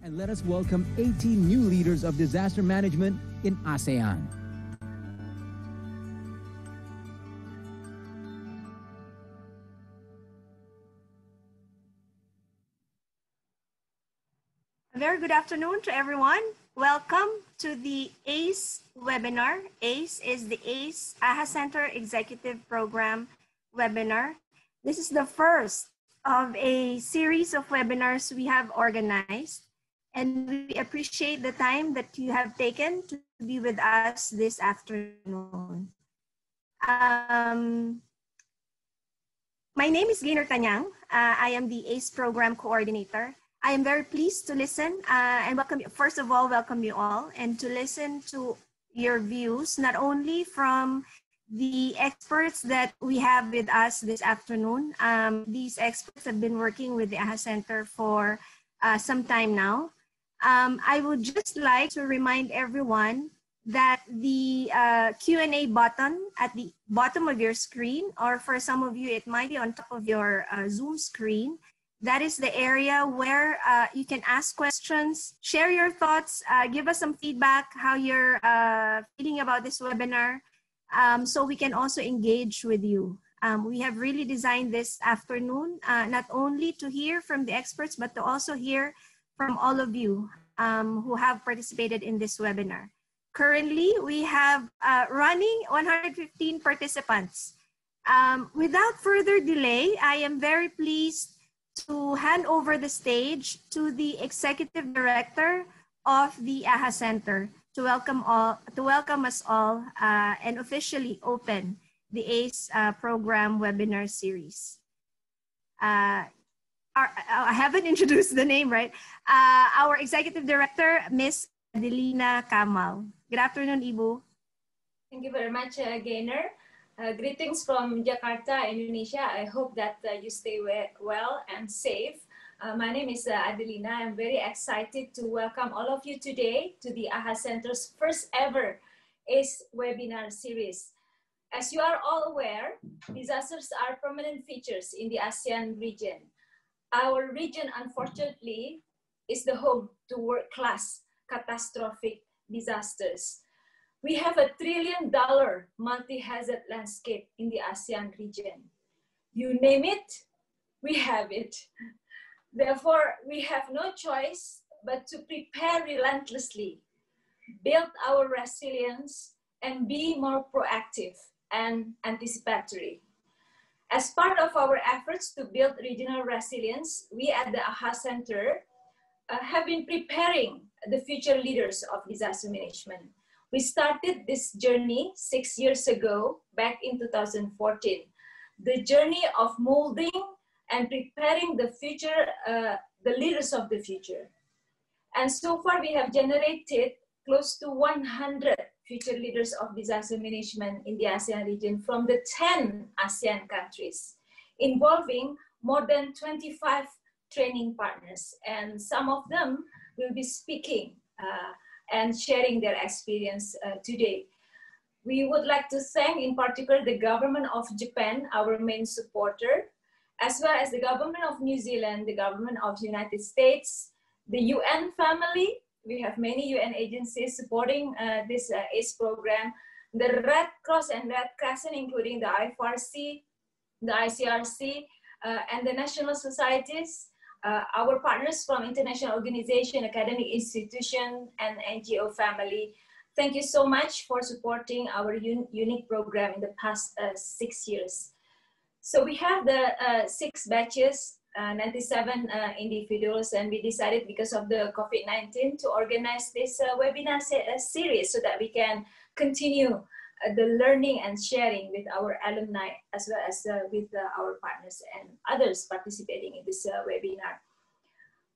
And let us welcome 18 new leaders of disaster management in ASEAN. A very good afternoon to everyone. Welcome to the ACE webinar. ACE is the AHA Center Executive Program webinar. This is the first of a series of webinars we have organized, and we appreciate the time that you have taken to be with us this afternoon. My name is Gaynor Tanyang. I am the ACE Program Coordinator. I am very pleased to listen and welcome you. First of all, welcome you all, and to listen to your views, not only from the experts that we have with us this afternoon. These experts have been working with the AHA Center for some time now. I would just like to remind everyone that the Q&A button at the bottom of your screen, or for some of you, it might be on top of your Zoom screen. That is the area where you can ask questions, share your thoughts, give us some feedback, how you're feeling about this webinar, so we can also engage with you. We have really designed this afternoon, not only to hear from the experts, but to also hear from all of you who have participated in this webinar. Currently, we have running 115 participants. Without further delay, I am very pleased to hand over the stage to the Executive Director of the AHA Center to welcome us all and officially open the ACE program webinar series. I haven't introduced the name, right? Our Executive Director, Ms. Adelina Kamal. Good afternoon, Ibu. Thank you very much, Gaynor. Greetings from Jakarta, Indonesia. I hope that you stay well and safe. My name is Adelina. I'm very excited to welcome all of you today to the AHA Center's first ever ACE webinar series. As you are all aware, disasters are prominent features in the ASEAN region. Our region, unfortunately, is the home to world-class catastrophic disasters. We have a $1 trillion multi-hazard landscape in the ASEAN region. You name it, we have it. Therefore, we have no choice but to prepare relentlessly, build our resilience, and be more proactive and anticipatory. As part of our efforts to build regional resilience, we at the AHA Center have been preparing the future leaders of disaster management. We started this journey 6 years ago, back in 2014. The journey of molding and preparing the future, the leaders of the future. And so far we have generated close to 100 future leaders of disaster management in the ASEAN region from the 10 ASEAN countries, involving more than 25 training partners. And some of them will be speaking and sharing their experience today. We would like to thank in particular the government of Japan, our main supporter, as well as the government of New Zealand, the government of the United States, the UN family. We have many UN agencies supporting this ACE program, the Red Cross and Red Crescent, including the IFRC, the ICRC, and the national societies, our partners from international organization, academic institution, and NGO family. Thank you so much for supporting our unique program in the past 6 years. So we have the 6 batches, 97 individuals, and we decided because of the COVID-19 to organize this webinar series so that we can continue the learning and sharing with our alumni as well as with our partners and others participating in this webinar.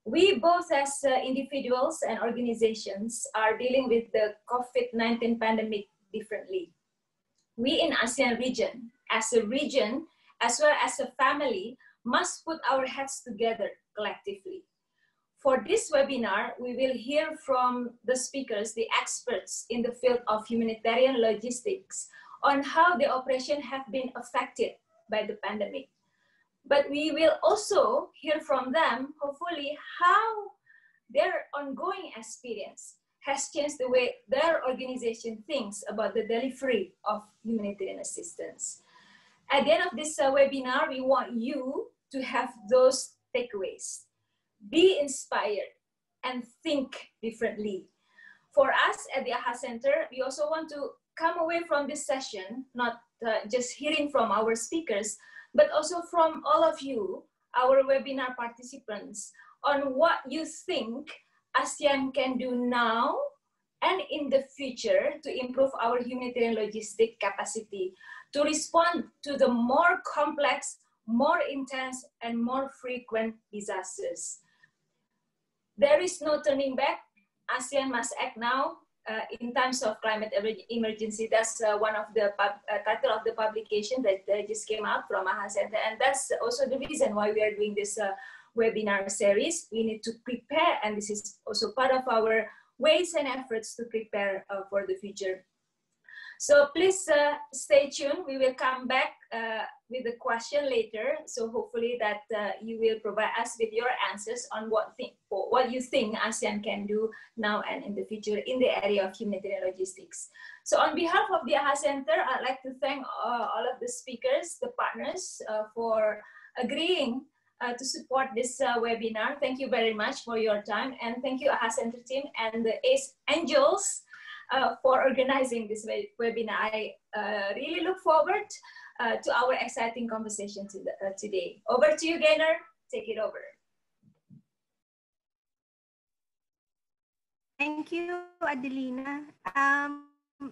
We both as individuals and organizations are dealing with the COVID-19 pandemic differently. We in ASEAN region, as well as a family, must put our heads together collectively. For this webinar, we will hear from the speakers, the experts in the field of humanitarian logistics, on how the operation have been affected by the pandemic. But we will also hear from them, hopefully, how their ongoing experience has changed the way their organization thinks about the delivery of humanitarian assistance. At the end of this webinar, we want you to have those takeaways. Be inspired and think differently. For us at the AHA Center, we also want to come away from this session, not just hearing from our speakers, but also from all of you, our webinar participants, on what you think ASEAN can do now and in the future to improve our humanitarian logistic capacity, to respond to the more complex, more intense, and more frequent disasters. There is no turning back. ASEAN must act now in times of climate emergency. That's one of the title of the publication that just came out from AHA Center. And that's also the reason why we are doing this webinar series. We need to prepare, and this is also part of our ways and efforts to prepare for the future. So please stay tuned. We will come back with a question later. So hopefully that you will provide us with your answers on what you think ASEAN can do now and in the future in the area of humanitarian logistics. So on behalf of the AHA Center, I'd like to thank all of the speakers, the partners, for agreeing to support this webinar. Thank you very much for your time. And thank you AHA Center team and the ACE Angels for organizing this webinar. I really look forward to our exciting conversation today. Over to you, Gaynor. Take it over. Thank you, Adelina.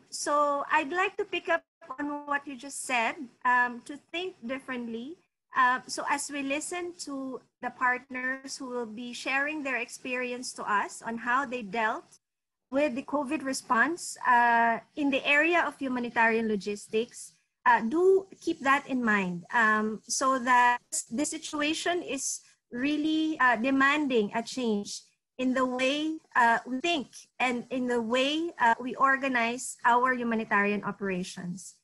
So I'd like to pick up on what you just said, to think differently. So as we listen to the partners who will be sharing their experience to us on how they dealt with the COVID response in the area of humanitarian logistics, do keep that in mind, so that the situation is really demanding a change in the way we think and in the way we organize our humanitarian operations,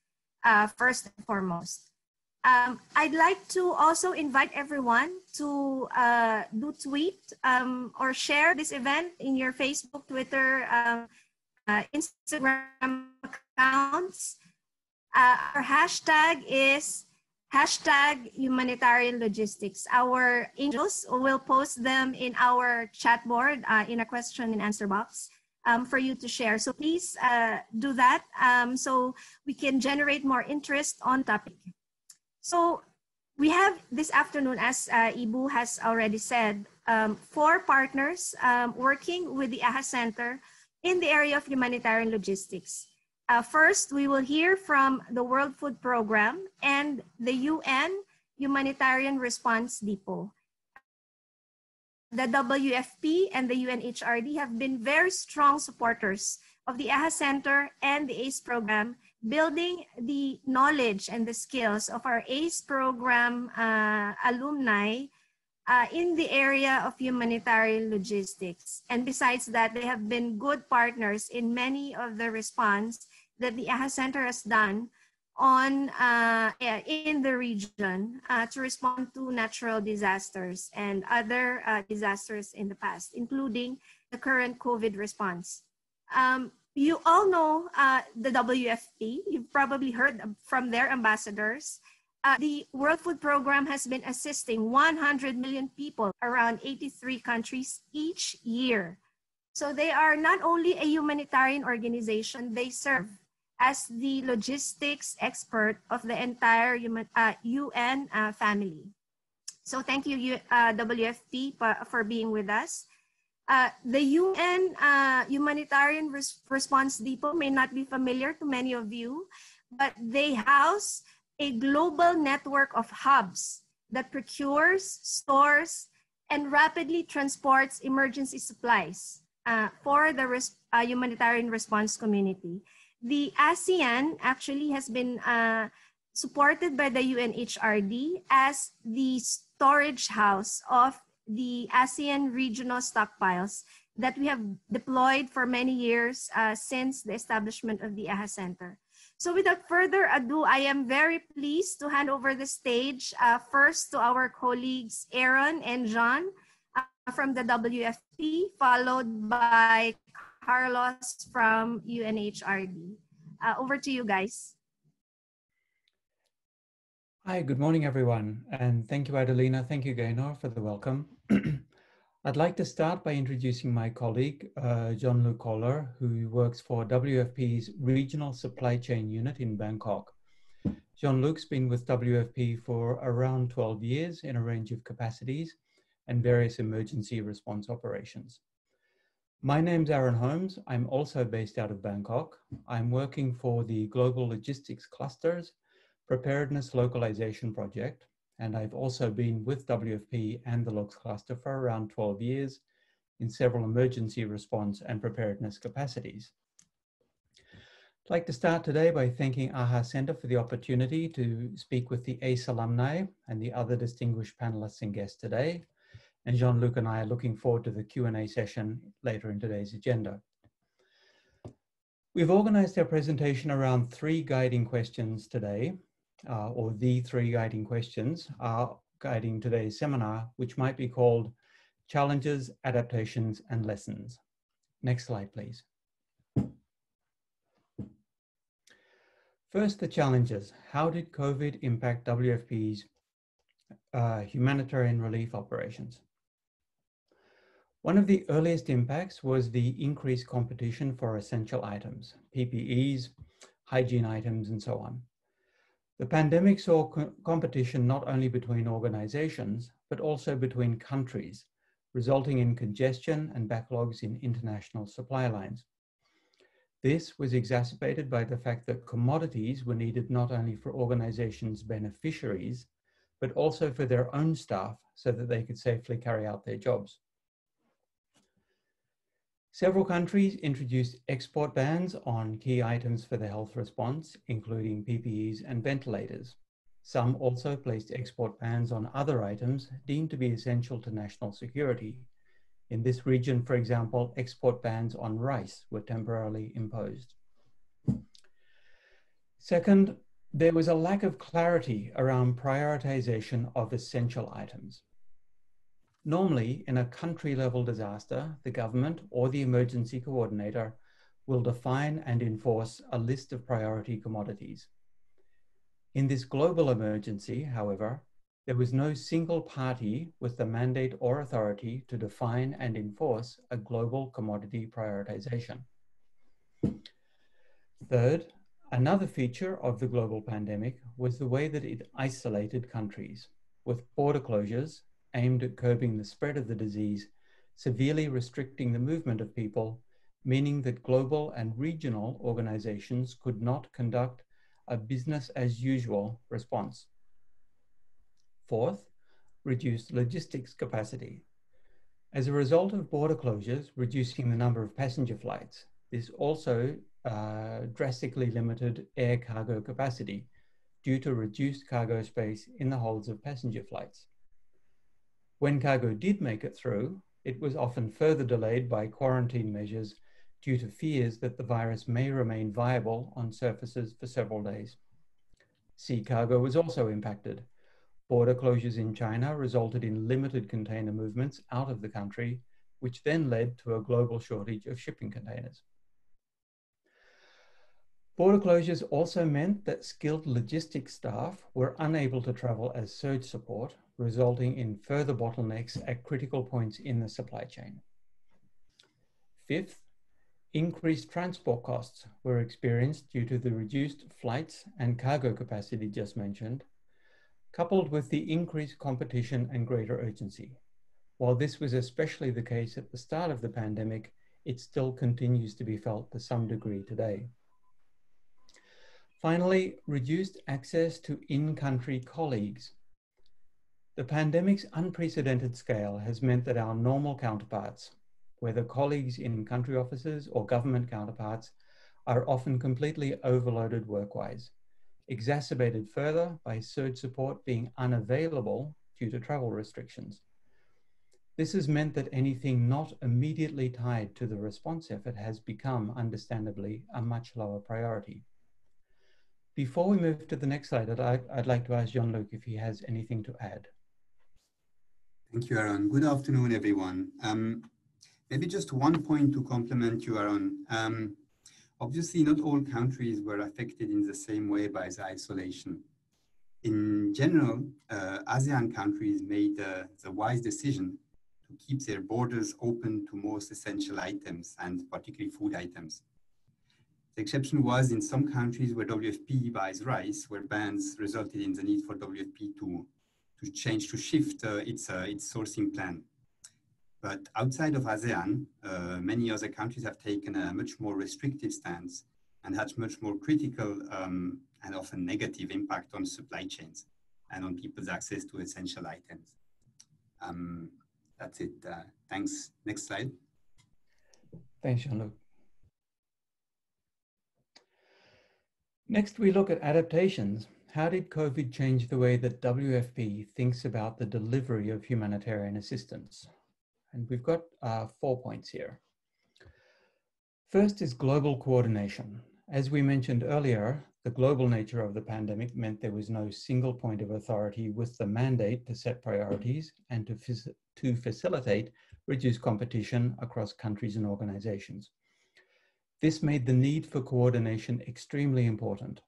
first and foremost. I'd like to also invite everyone to do tweet or share this event in your Facebook, Twitter, Instagram accounts. Our hashtag is #humanitarian logistics. Our angels will post them in our chat board in a question and answer box for you to share. So please do that so we can generate more interest on topic. So we have this afternoon, as Ibu has already said, 4 partners working with the AHA Center in the area of humanitarian logistics. First, we will hear from the World Food Program and the UN Humanitarian Response Depot. The WFP and the UNHRD have been very strong supporters of the AHA Center and the ACE program, building the knowledge and the skills of our ACE program alumni in the area of humanitarian logistics. And besides that, they have been good partners in many of the response that the AHA Center has done on in the region to respond to natural disasters and other disasters in the past, including the current COVID response. You all know the WFP. You've probably heard from their ambassadors. The World Food Program has been assisting 100 million people around 83 countries each year. So they are not only a humanitarian organization, they serve as the logistics expert of the entire UN family. So thank you, WFP, for being with us. The UN Humanitarian Response Depot may not be familiar to many of you, but they house a global network of hubs that procures, stores, and rapidly transports emergency supplies for the humanitarian response community. The ASEAN actually has been supported by the UNHRD as the storage house of the ASEAN regional stockpiles that we have deployed for many years since the establishment of the AHA Center. So without further ado, I am very pleased to hand over the stage first to our colleagues Aaron and John from the WFP, followed by Carlos from UNHRD. Over to you guys. Hi, good morning, everyone. And thank you, Adelina. Thank you, Gaynor, for the welcome. I'd like to start by introducing my colleague, Jean-Luc Kohler, who works for WFP's Regional Supply Chain Unit in Bangkok. Jean-Luc's been with WFP for around 12 years in a range of capacities and various emergency response operations. My name's Aaron Holmes. I'm also based out of Bangkok. I'm working for the Global Logistics Clusters Preparedness Localization Project, and I've also been with WFP and the LOCS cluster for around 12 years in several emergency response and preparedness capacities. I'd like to start today by thanking AHA Center for the opportunity to speak with the ACE alumni and the other distinguished panelists and guests today. And Jean-Luc and I are looking forward to the Q&A session later in today's agenda. We've organized our presentation around three guiding questions today. Or the three guiding questions are guiding today's seminar, which might be called Challenges, Adaptations, and Lessons. Next slide, please. First, the challenges. How did COVID impact WFP's humanitarian relief operations? One of the earliest impacts was the increased competition for essential items, PPEs, hygiene items, and so on. The pandemic saw competition not only between organizations, but also between countries, resulting in congestion and backlogs in international supply lines. This was exacerbated by the fact that commodities were needed not only for organizations' beneficiaries, but also for their own staff so that they could safely carry out their jobs. Several countries introduced export bans on key items for the health response, including PPEs and ventilators. Some also placed export bans on other items deemed to be essential to national security. In this region, for example, export bans on rice were temporarily imposed. Second, there was a lack of clarity around prioritization of essential items. Normally, in a country-level disaster, the government or the emergency coordinator will define and enforce a list of priority commodities. In this global emergency, however, there was no single party with the mandate or authority to define and enforce a global commodity prioritization. Third, another feature of the global pandemic was the way that it isolated countries, with border closures aimed at curbing the spread of the disease, severely restricting the movement of people, meaning that global and regional organizations could not conduct a business as usual response. Fourth, reduced logistics capacity. As a result of border closures reducing the number of passenger flights, this also drastically limited air cargo capacity due to reduced cargo space in the holds of passenger flights. When cargo did make it through, it was often further delayed by quarantine measures due to fears that the virus may remain viable on surfaces for several days. Sea cargo was also impacted. Border closures in China resulted in limited container movements out of the country, which then led to a global shortage of shipping containers. Border closures also meant that skilled logistics staff were unable to travel as surge support, resulting in further bottlenecks at critical points in the supply chain. Fifth, increased transport costs were experienced due to the reduced flights and cargo capacity just mentioned, coupled with the increased competition and greater urgency. While this was especially the case at the start of the pandemic, it still continues to be felt to some degree today. Finally, reduced access to in-country colleagues. The pandemic's unprecedented scale has meant that our normal counterparts, whether colleagues in country offices or government counterparts, are often completely overloaded work-wise, exacerbated further by surge support being unavailable due to travel restrictions. This has meant that anything not immediately tied to the response effort has become, understandably, a much lower priority. Before we move to the next slide, I'd like to ask Jean-Luc if he has anything to add. Thank you, Aaron. Good afternoon, everyone. Maybe just one point to complement you, Aaron. Obviously, not all countries were affected in the same way by the isolation. In general, ASEAN countries made the wise decision to keep their borders open to most essential items, and particularly food items. The exception was in some countries where WFP buys rice, where bans resulted in the need for WFP to shift its sourcing plan. But outside of ASEAN, many other countries have taken a much more restrictive stance and had much more critical and often negative impact on supply chains and on people's access to essential items. That's it. Thanks. Next slide. Thanks, Jean-Luc. Next, we look at adaptations. How did COVID change the way that WFP thinks about the delivery of humanitarian assistance? And we've got 4 points here. First is global coordination. As we mentioned earlier, the global nature of the pandemic meant there was no single point of authority with the mandate to set priorities and to facilitate reduced competition across countries and organizations. This made the need for coordination extremely important.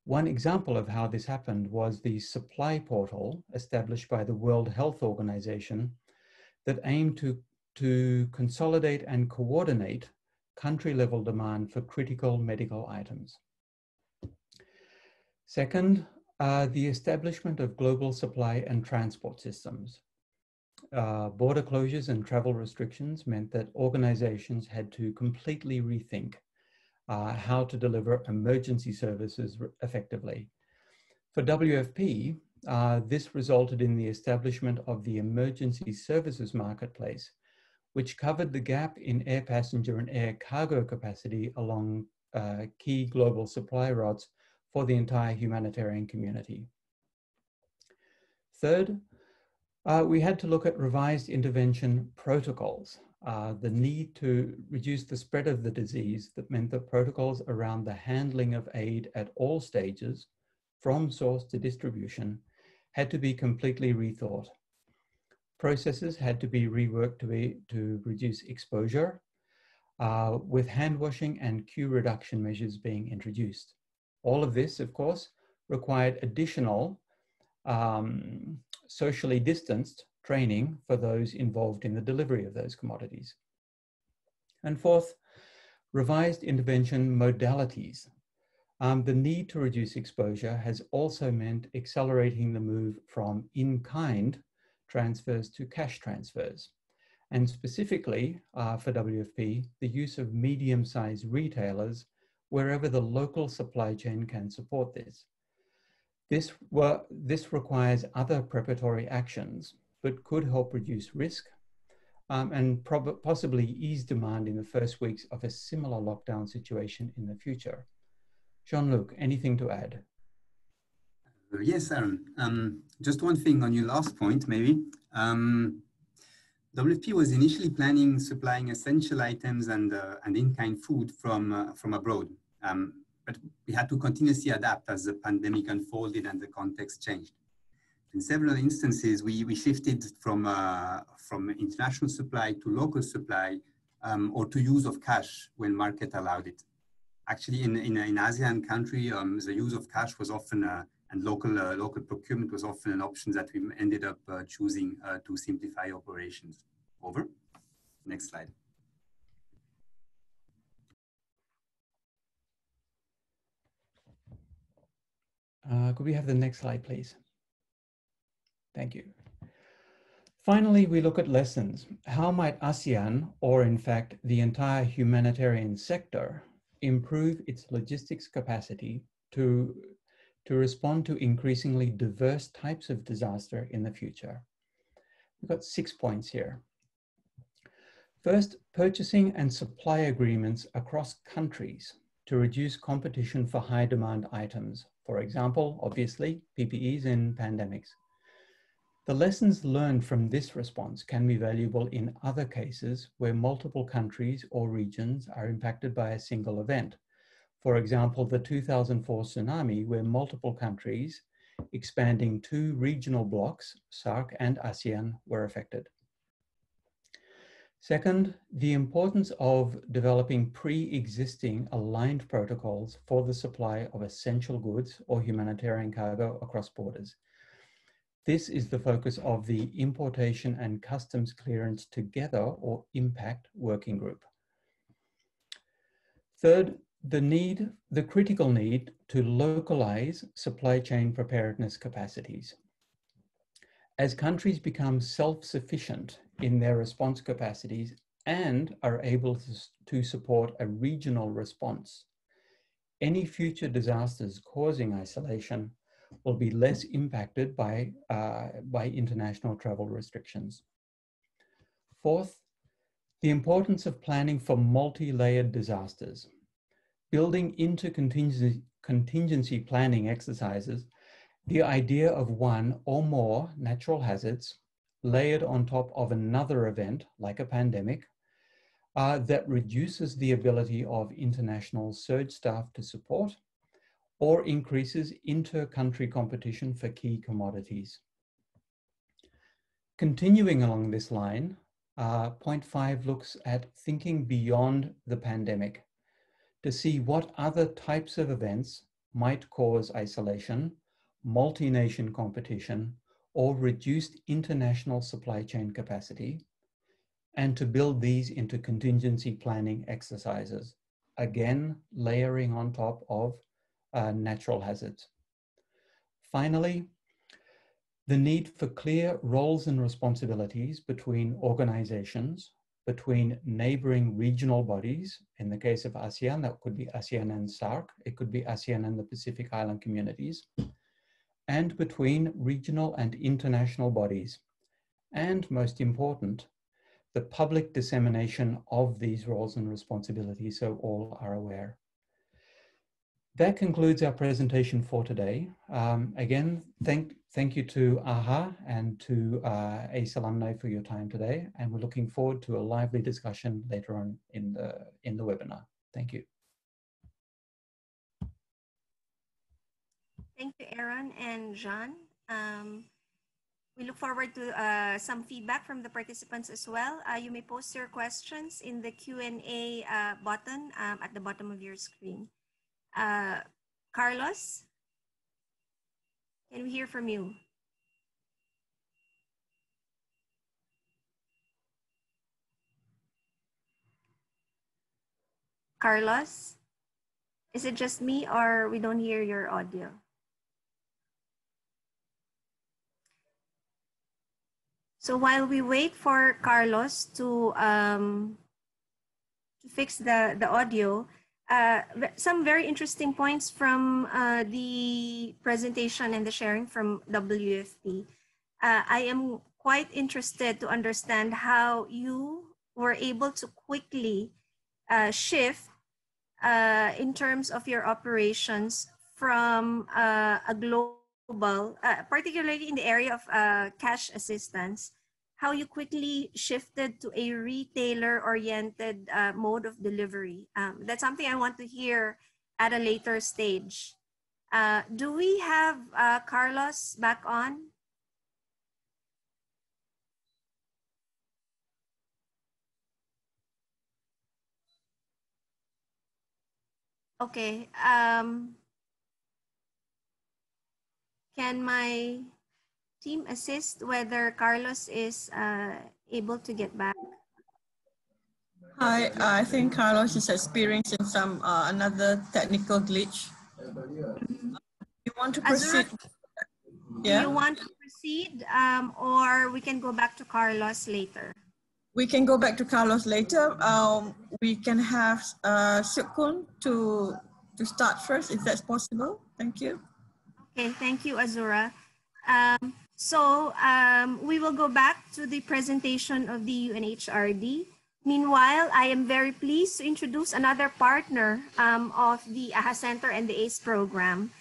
One example of how this happened was the supply portal established by the World Health Organization that aimed to consolidate and coordinate country-level demand for critical medical items. Second, the establishment of global supply and transport systems. Border closures and travel restrictions meant that organizations had to completely rethink how to deliver emergency services effectively. For WFP, this resulted in the establishment of the Emergency Services Marketplace, which covered the gap in air passenger and air cargo capacity along key global supply routes for the entire humanitarian community. Third, we had to look at revised intervention protocols. The need to reduce the spread of the disease that meant that protocols around the handling of aid at all stages, from source to distribution, had to be completely rethought. Processes had to be reworked to reduce exposure, with hand washing and queue reduction measures being introduced. All of this, of course, required additional socially distanced training for those involved in the delivery of those commodities. And fourth, revised intervention modalities. The need to reduce exposure has also meant accelerating the move from in-kind transfers to cash transfers. And specifically for WFP, the use of medium-sized retailers wherever the local supply chain can support this. This requires other preparatory actions, but could help reduce risk and possibly ease demand in the first weeks of a similar lockdown situation in the future. Jean-Luc, anything to add? Yes, Aaron. Just one thing on your last point, maybe. WFP was initially planning supplying essential items and in-kind food from abroad. But we had to continuously adapt as the pandemic unfolded and the context changed. In several instances, we shifted from international supply to local supply or to use of cash when market allowed it. Actually, in ASEAN country, the use of cash was often, and local procurement was often an option that we ended up choosing to simplify operations. Over. Next slide. Could we have the next slide, please? Thank you. Finally, we look at lessons. How might ASEAN, or in fact, the entire humanitarian sector, improve its logistics capacity to respond to increasingly diverse types of disaster in the future? We've got 6 points here. First, purchasing and supply agreements across countries to reduce competition for high demand items. For example, obviously, PPEs in pandemics. The lessons learned from this response can be valuable in other cases where multiple countries or regions are impacted by a single event. For example, the 2004 tsunami, where multiple countries, expanding 2 regional blocs, SAARC and ASEAN, were affected. Second, the importance of developing pre-existing aligned protocols for the supply of essential goods or humanitarian cargo across borders. This is the focus of the Importation and Customs Clearance Together, or IMPACT, working group. Third, the critical need to localize supply chain preparedness capacities. As countries become self-sufficient in their response capacities and are able to support a regional response, any future disasters causing isolation will be less impacted by international travel restrictions. Fourth, the importance of planning for multi-layered disasters. Building into contingency planning exercises the idea of one or more natural hazards layered on top of another event, like a pandemic, that reduces the ability of international surge staff to support or increases inter-country competition for key commodities. Continuing along this line, point 5 looks at thinking beyond the pandemic to see what other types of events might cause isolation, multi-nation competition, or reduced international supply chain capacity, and to build these into contingency planning exercises, again, layering on top of natural hazards. Finally, the need for clear roles and responsibilities between organizations, between neighboring regional bodies. In the case of ASEAN, that could be ASEAN and SAARC, it could be ASEAN and the Pacific Island communities, and between regional and international bodies. And most important, the public dissemination of these roles and responsibilities so all are aware. That concludes our presentation for today. Again, thank you to AHA and to ACE alumni for your time today, and we're looking forward to a lively discussion later on in the webinar. Thank you. Thank you, Aaron and John. We look forward to some feedback from the participants as well. You may post your questions in the Q&A button at the bottom of your screen. Carlos, can we hear from you? Carlos, is it just me or we don't hear your audio? So while we wait for Carlos to fix the audio, some very interesting points from the presentation and the sharing from WFP. I am quite interested to understand how you were able to quickly shift in terms of your operations from a global, particularly in the area of cash assistance, how you quickly shifted to a retailer-oriented mode of delivery. That's something I want to hear at a later stage. Do we have Carlos back on? Okay. Can my team assist whether Carlos is able to get back? Hi, I think Carlos is experiencing some another technical glitch. You want to proceed? Do you want to proceed or we can go back to Carlos later? We can go back to Carlos later. We can have Shukun to start first, if that's possible. Thank you. Okay, thank you, Azura. We will go back to the presentation of the UNHRD. Meanwhile, I am very pleased to introduce another partner of the AHA Center and the ACE program,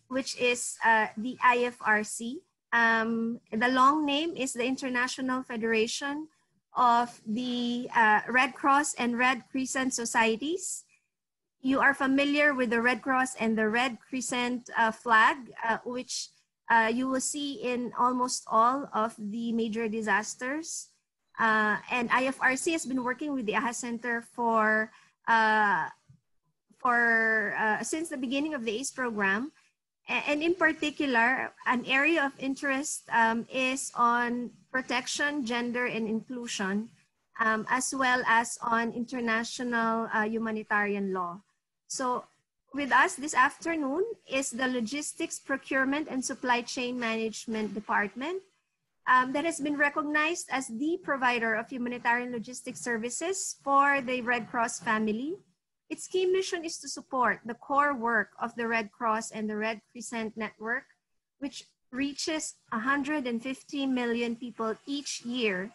which is the IFRC. The long name is the International Federation of the Red Cross and Red Crescent Societies. you are familiar with the Red Cross and the Red Crescent flag, which you will see in almost all of the major disasters. And IFRC has been working with the AHA Center since the beginning of the ACE program. And in particular, an area of interest is on protection, gender, and inclusion, as well as on international humanitarian law. So with us this afternoon is the Logistics, Procurement, and Supply Chain Management Department that has been recognized as the provider of humanitarian logistics services for the Red Cross family. Its key mission is to support the core work of the Red Cross and the Red Crescent Network, which reaches 150 million people each year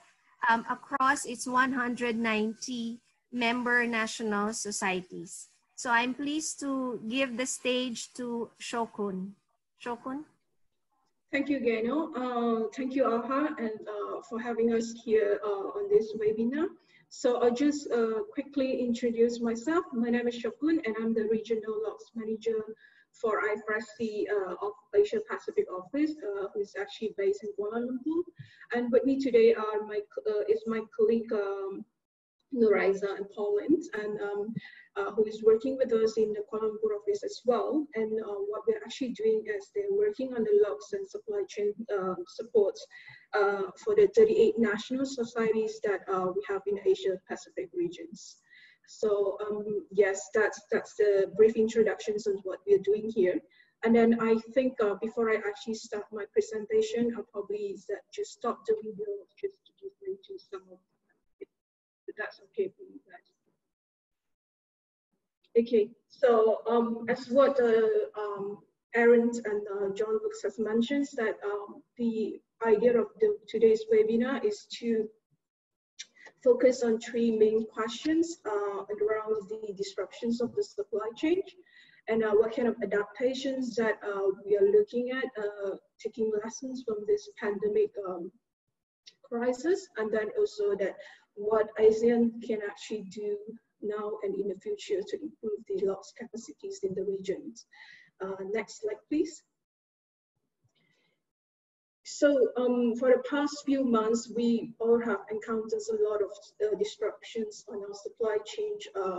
across its 190 member national societies. So I'm pleased to give the stage to Shokun. Shokun? Thank you, Gaino. Thank you, AHA, and for having us here on this webinar. So I'll just quickly introduce myself. My name is Shokun, and I'm the Regional Logs Manager for IFRC of Asia Pacific Office, who is actually based in Kuala Lumpur. And with me today are is my colleague Nuraiza in Poland, and who is working with us in the Kuala Lumpur office as well. And what we're actually doing is they're working on the logs and supply chain support for the 38 national societies that we have in Asia Pacific regions. So yes, that's the brief introductions on what we're doing here. And then I think before I actually start my presentation, I'll probably just stop the video just to give way to some of it. If that's okay for you guys. Okay, so as what Aaron and John Brooks has mentioned, that the idea of today's webinar is to focus on three main questions around the disruptions of the supply chain and what kind of adaptations that we are looking at, taking lessons from this pandemic crisis, and then also that what ASEAN can actually do now and in the future to improve the logs capacities in the regions. Next slide, please. So for the past few months, we all have encountered a lot of disruptions on our supply chain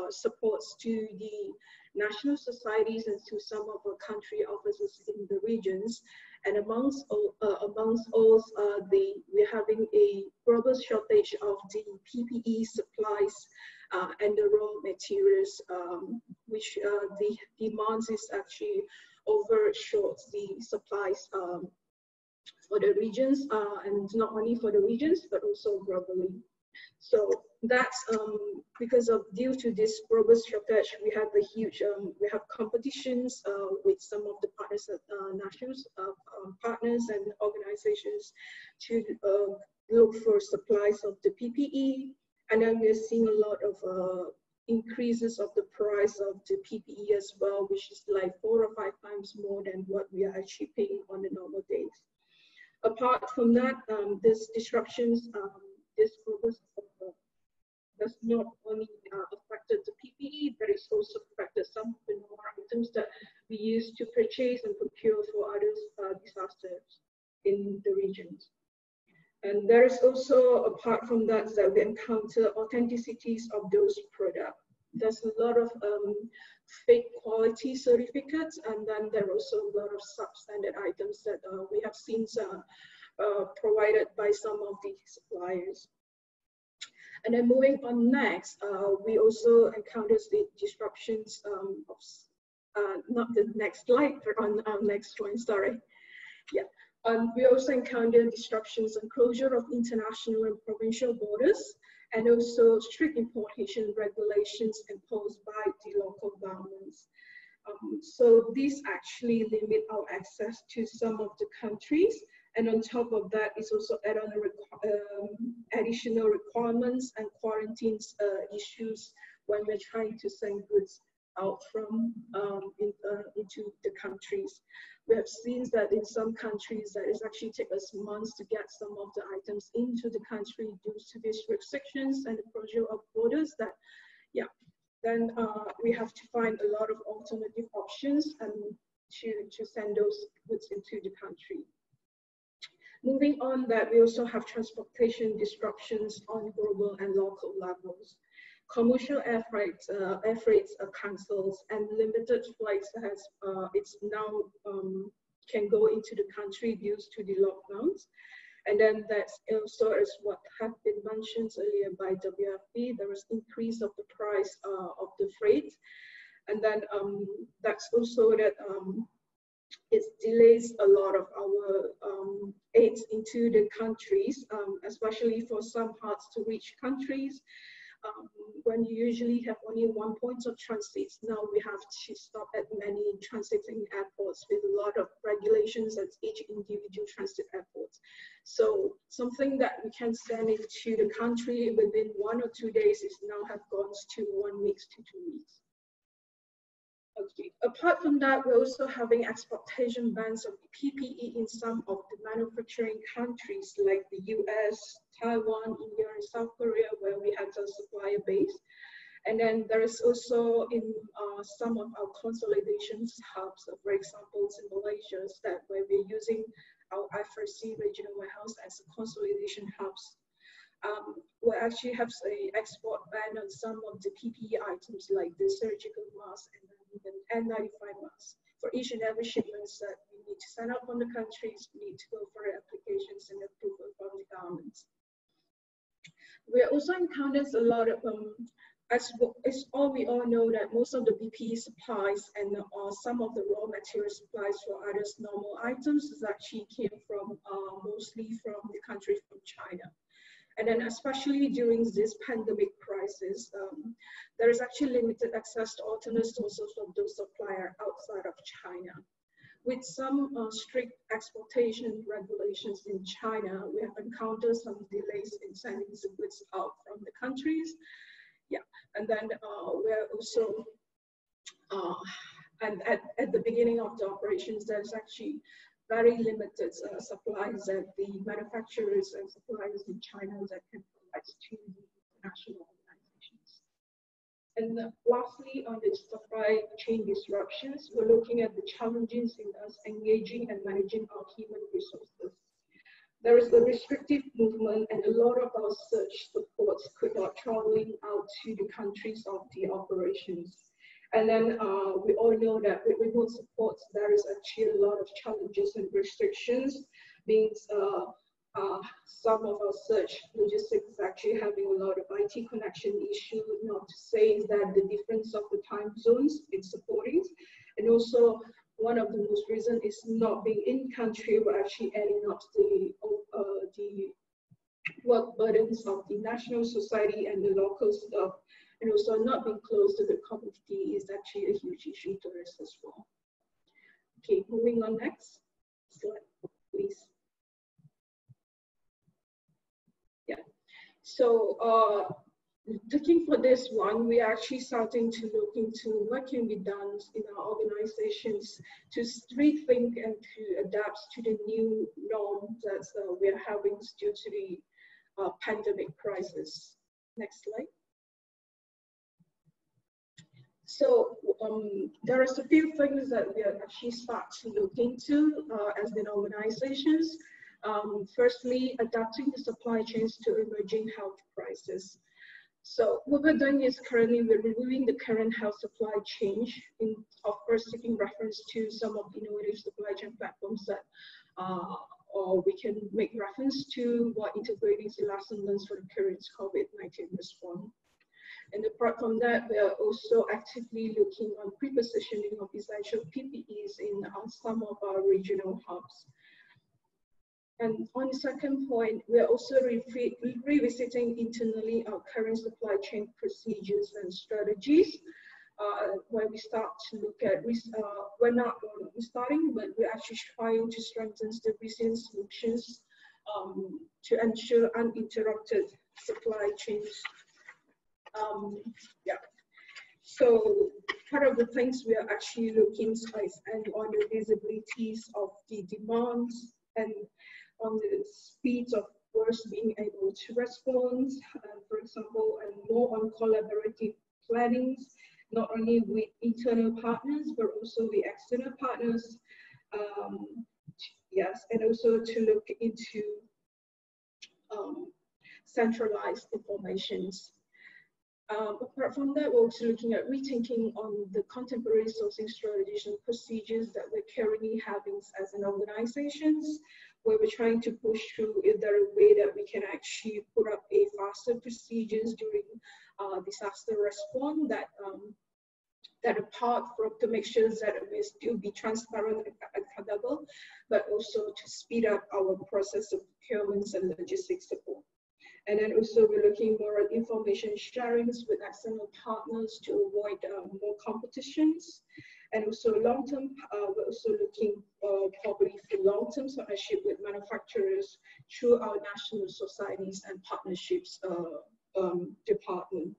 supports to the national societies and to some of our country offices in the regions. And amongst all, we're having a global shortage of the PPE supplies and the raw materials, which the demands is actually overshot the supplies for the regions, and not only for the regions, but also globally. So that's because of due to this global shortage, we have the huge, we have competitions with some of the partners, national partners and organizations to look for supplies of the PPE. And then we're seeing a lot of increases of the price of the PPE as well, which is like 4 or 5 times more than what we are actually paying on the normal days. Apart from that, these disruptions, this global does not only affected the PPE, but it's also affected some of the normal items that we use to purchase and procure for other disasters in the regions. And there is also, apart from that, that we encounter authenticities of those products. There's a lot of fake quality certificates, and then there are also a lot of substandard items that we have seen provided by some of the suppliers. And then moving on next, we also encounter the disruptions of, not the next slide, but on our next one, sorry. Yeah. We also encounter disruptions and closure of international and provincial borders, and also strict importation regulations imposed by the local governments. So these actually limit our access to some of the countries, and on top of that is also add on additional requirements and quarantines issues when we're trying to send goods out from into the countries. We have seen that in some countries that it actually takes us months to get some of the items into the country due to these restrictions and the closure of borders that, yeah, then we have to find a lot of alternative options and to send those goods into the country. Moving on, that we also have transportation disruptions on global and local levels. Commercial air freights are cancelled, and limited flights it's now can go into the country due to the lockdowns. And then that's also, as what have been mentioned earlier by WFP, there was increase of the price of the freight. And then that's also that it delays a lot of our aids into the countries, especially for some hard to reach countries. When you usually have only one point of transit, now we have to stop at many transiting airports with a lot of regulations at each individual transit airport. So something that we can send into the country within 1 or 2 days is now have gone to 1 week to 2 weeks. Okay. Apart from that, we're also having exportation bans of PPE in some of the manufacturing countries like the US, Taiwan, India, and South Korea, where we had a supplier base. And then there is also in some of our consolidation hubs, for example, in Malaysia, that where we're using our FRC regional warehouse as a consolidation hubs. We actually have an export ban on some of the PPE items like the surgical mask and even N95 masks. For each and every shipment that we need to sign up on the countries, we need to go for applications and approval from the governments. We also encountered a lot of, as we all know, that most of the PPE supplies and some of the raw material supplies for other normal items is actually came from mostly from the country from China. And then especially during this pandemic crisis, there is actually limited access to alternate sources of those suppliers outside of China. With some strict exportation regulations in China, we have encountered some delays in sending the goods out from the countries. Yeah, and then we're also, and at the beginning of the operations, there's actually very limited supplies that the manufacturers and suppliers in China that can provide to the international organizations. And lastly, on the supply chain disruptions, we're looking at the challenges in us engaging and managing our human resources. There is a restrictive movement and a lot of our search supports could not traveling out to the countries of the operations. And then we all know that with remote support, there is actually a lot of challenges and restrictions, means some of our search logistics is actually having a lot of IT connection issue, not to say that the difference of the time zones it's supporting. And also one of the most reason is not being in country, we're actually adding up the work burdens of the national society and the local stuff. And also not being close to the community is actually a huge issue to us as well. Okay, moving on next slide, please. Yeah, so looking for this one, we're actually starting to look into what can be done in our organizations to rethink and to adapt to the new norm that we're having due to the pandemic crisis. Next slide. So there are a few things that we are actually start to look into as an organizations. Firstly, adapting the supply chains to emerging health crisis. So what we're doing is currently we're reviewing the current health supply chain, of course taking reference to some of the innovative supply chain platforms that or we can make reference to what integrating the lessons learned for the current COVID-19 response. And apart from that, we are also actively looking on pre-positioning of essential PPEs in some of our regional hubs. And on the second point, we are also revisiting internally our current supply chain procedures and strategies, where we start to look at, we're not starting, but we're actually trying to strengthen the resilient solutions to ensure uninterrupted supply chains. Yeah. So part of the things we are actually looking at on the visibilities of the demands and on the speeds of workers being able to respond, for example, and more on collaborative plannings, not only with internal partners, but also with external partners. Yes, and also to look into centralized informations. Apart from that, we're also looking at rethinking on the contemporary sourcing strategies and procedures that we're currently having as an organizations, where we're trying to push through if there a way that we can actually put up a faster procedures during disaster response that apart from to make sure that it will still be transparent and accountable, but also to speed up our process of procurements and logistics support. And then also we're looking more at information sharings with external partners to avoid more competitions. And also long-term, we're also looking probably for long-term partnership with manufacturers through our national societies and partnerships department.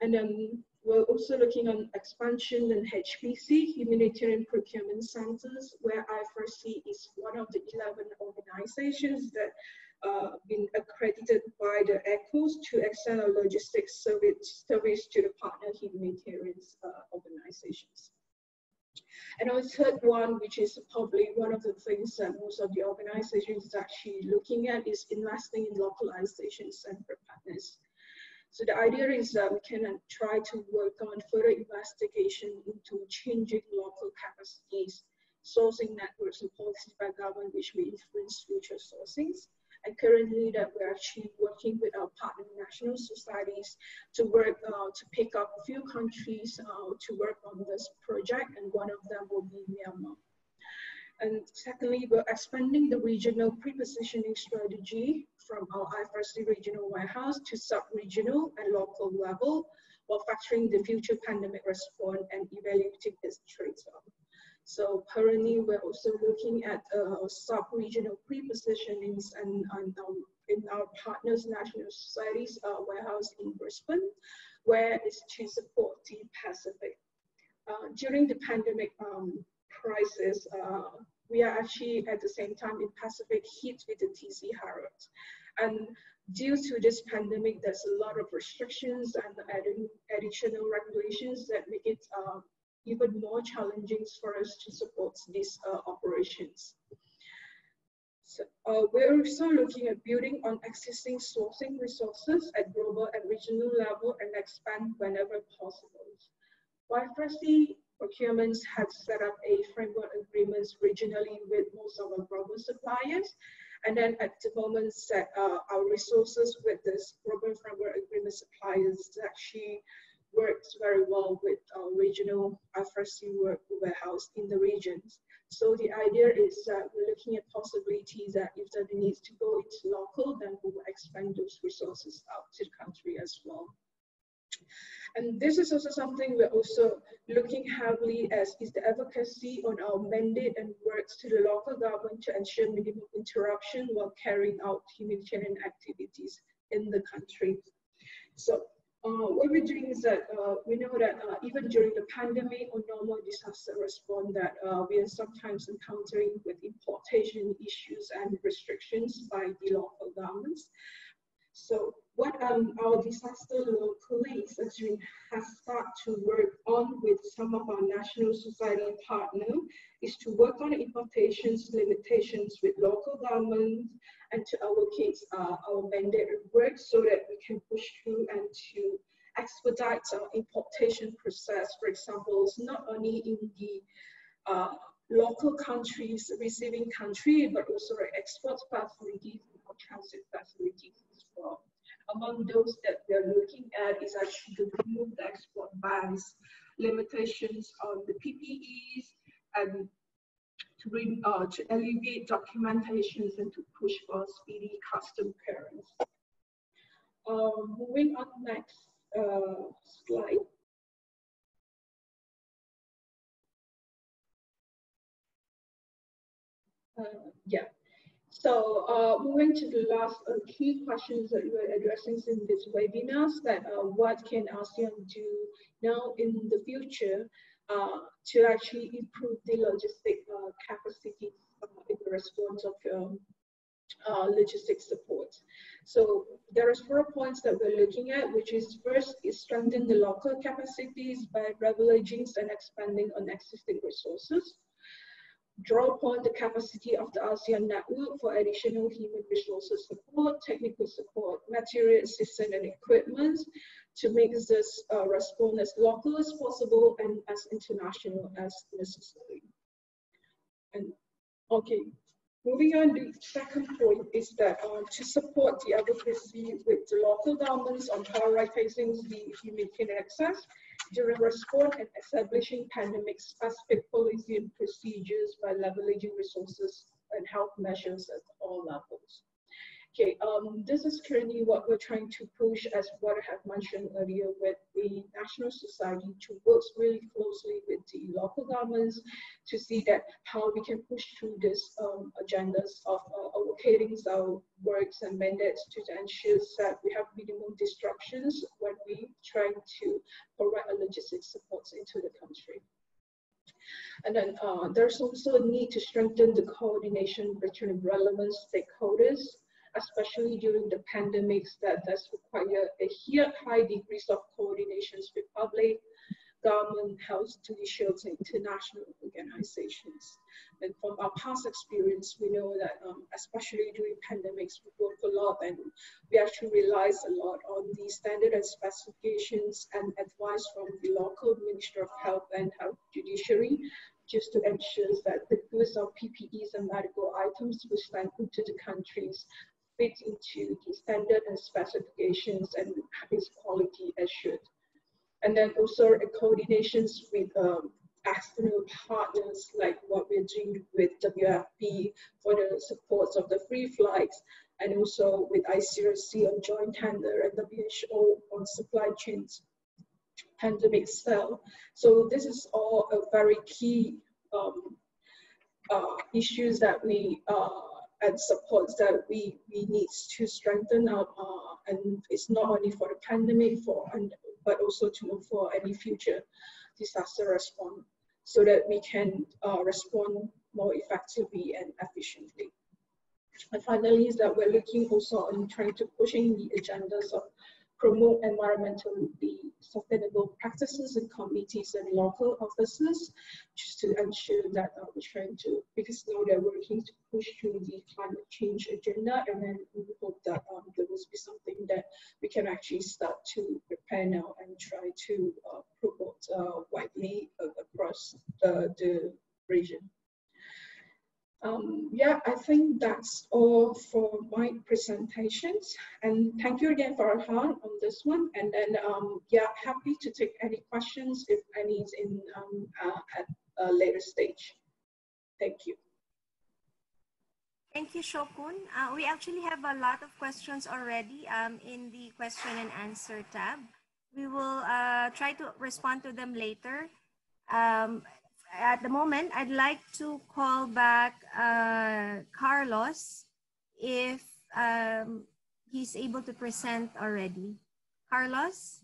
And then we're also looking on expansion in HPC, Humanitarian Procurement Centers, where IFRC is one of the 11 organizations that been accredited by the ECHOS to extend our logistics service to the partner humanitarian organizations. And our third one, which is probably one of the things that most of the organizations is actually looking at, is investing in localization center partners. So the idea is that we can try to work on further investigation into changing local capacities, sourcing networks and policies by government which may influence future sourcings. And currently that we're actually working with our partner national societies to work to pick up a few countries to work on this project, and one of them will be Myanmar. And secondly, we're expanding the regional pre-positioning strategy from our IFRC regional warehouse to sub-regional and local level, while factoring the future pandemic response and evaluating its trades. So currently, we're also looking at sub-regional pre-positionings and in our partners' national societies warehouse in Brisbane, where it's to support the Pacific. During the pandemic crisis, we are actually at the same time in Pacific hit with the TC Harrod. And due to this pandemic, there's a lot of restrictions and additional regulations that make it even more challenging for us to support these operations. So we're also looking at building on existing sourcing resources at global and regional level and expand whenever possible. IFRC Procurements has set up a framework agreements regionally with most of our global suppliers, and then at the moment set our resources with this global framework agreement suppliers actually works very well with our regional IFRC warehouse in the regions. So the idea is that we're looking at possibilities that if there needs to go into local, then we will expand those resources out to the country as well. And this is also something we're also looking heavily as is the advocacy on our mandate and works to the local government to ensure minimum interruption while carrying out humanitarian activities in the country. So what we're doing is that we know that even during the pandemic or normal disaster response that we are sometimes encountering with importation issues and restrictions by the local governments. So what our disaster law colleagues actually have started to work on with some of our national society partners is to work on importations limitations with local governments and to allocate our mandated work so that we can push through and to expedite our importation process, for example, not only in the local countries, receiving country, but also our export facilities and transit facilities as well. Among those that we are looking at is actually to remove the export bans, limitations on the PPEs, and to alleviate documentations and to push for speedy custom clearance. Moving on next slide. Yeah. So moving to the last key questions that we're addressing in this webinar, that what can ASEAN do now in the future to actually improve the logistic capacity in the response of logistics support. So there are 4 points that we're looking at, which is first is strengthen the local capacities by leveraging and expanding on existing resources. Draw upon the capacity of the ASEAN network for additional human resources support, technical support, material assistance and equipment to make this response as local as possible and as international as necessary. And okay, moving on, the second point is that to support the advocacy with the local governments on prioritizing the humanitarian access during response and establishing pandemic-specific policy and procedures by leveraging resources and health measures at all levels. Okay, this is currently what we're trying to push, as what I have mentioned earlier, with the national society to work really closely with the local governments to see that how we can push through this agendas of allocating our works and mandates to ensure that we have minimum disruptions when we try to provide logistics supports into the country. And then there's also a need to strengthen the coordination between relevant stakeholders, especially during the pandemics, that does require a high degrees of coordinations with public, government, health, judicial, and international organizations. And from our past experience, we know that especially during pandemics, we work a lot and we actually relies a lot on the standard and specifications and advice from the local Ministry of Health and Health Judiciary, just to ensure that the goods of PPEs and medical items which sent into the countries fit into the standard and specifications and its quality as should. And then also coordinations with external partners, like what we're doing with WFP for the support of the free flights, and also with ICRC on joint tender and WHO on supply chains pandemic cell. So this is all a very key issues that we and supports that we need to strengthen up, and it's not only for the pandemic, but also to look for any future disaster response, so that we can respond more effectively and efficiently. And finally, is that we're looking also on trying to pushing the agendas of promote environmentally sustainable practices in communities and local offices, just to ensure that we're trying to, because now they're working to push through the climate change agenda, and then we hope that there will be something that we can actually start to prepare now and try to promote widely across the region. Yeah, I think that's all for my presentations, and thank you again for Arhan on this one. And then, yeah, happy to take any questions if any is in at a later stage. Thank you. Thank you, Shokun. We actually have a lot of questions already in the question and answer tab. We will try to respond to them later. At the moment, I'd like to call back Carlos if he's able to present already. Carlos?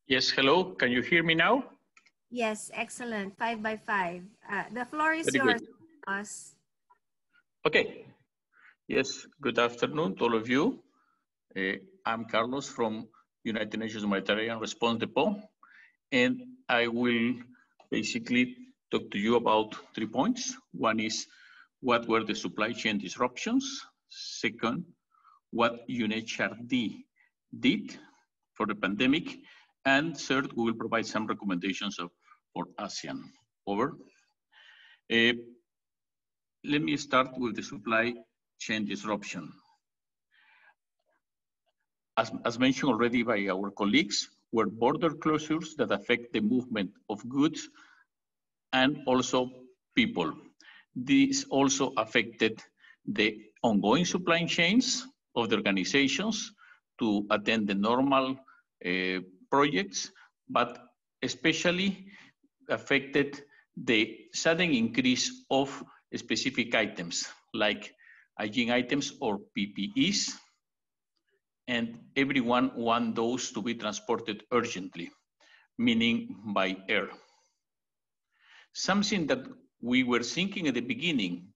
Yes, hello. Can you hear me now? Yes, excellent. 5 by 5. The floor is Very yours, good. Carlos. Okay. Yes, good afternoon to all of you. I'm Carlos from United Nations Humanitarian Response Depot, and I will basically talk to you about 3 points. One is, what were the supply chain disruptions? Second, what UNHRD did for the pandemic. And third, we will provide some recommendations for ASEAN. Over. Let me start with the supply chain disruption. As mentioned already by our colleagues, were border closures that affect the movement of goods and also people. This also affected the ongoing supply chains of the organizations to attend the normal projects, but especially affected the sudden increase of specific items like hygiene items or PPEs, and everyone wants those to be transported urgently, meaning by air. Something that we were thinking at the beginning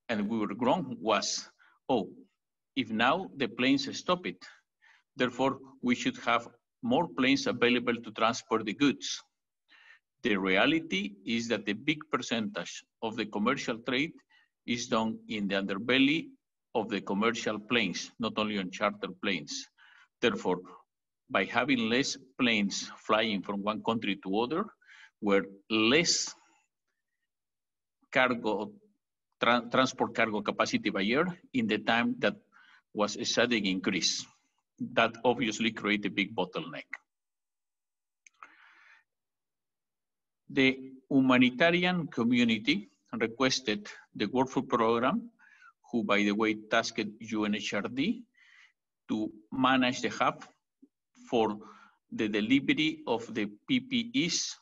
and we were wrong was oh, if now the planes stop it, therefore we should have more planes available to transport the goods. The reality is that the big percentage of the commercial trade is done in the underbelly of the commercial planes, not only on charter planes. Therefore, by having less planes flying from one country to other, where less cargo, transport cargo capacity by year in the time that was a sudden increase. That obviously created a big bottleneck. The humanitarian community requested the World Food Program, who by the way tasked UNHRD to manage the hub for the delivery of the PPEs,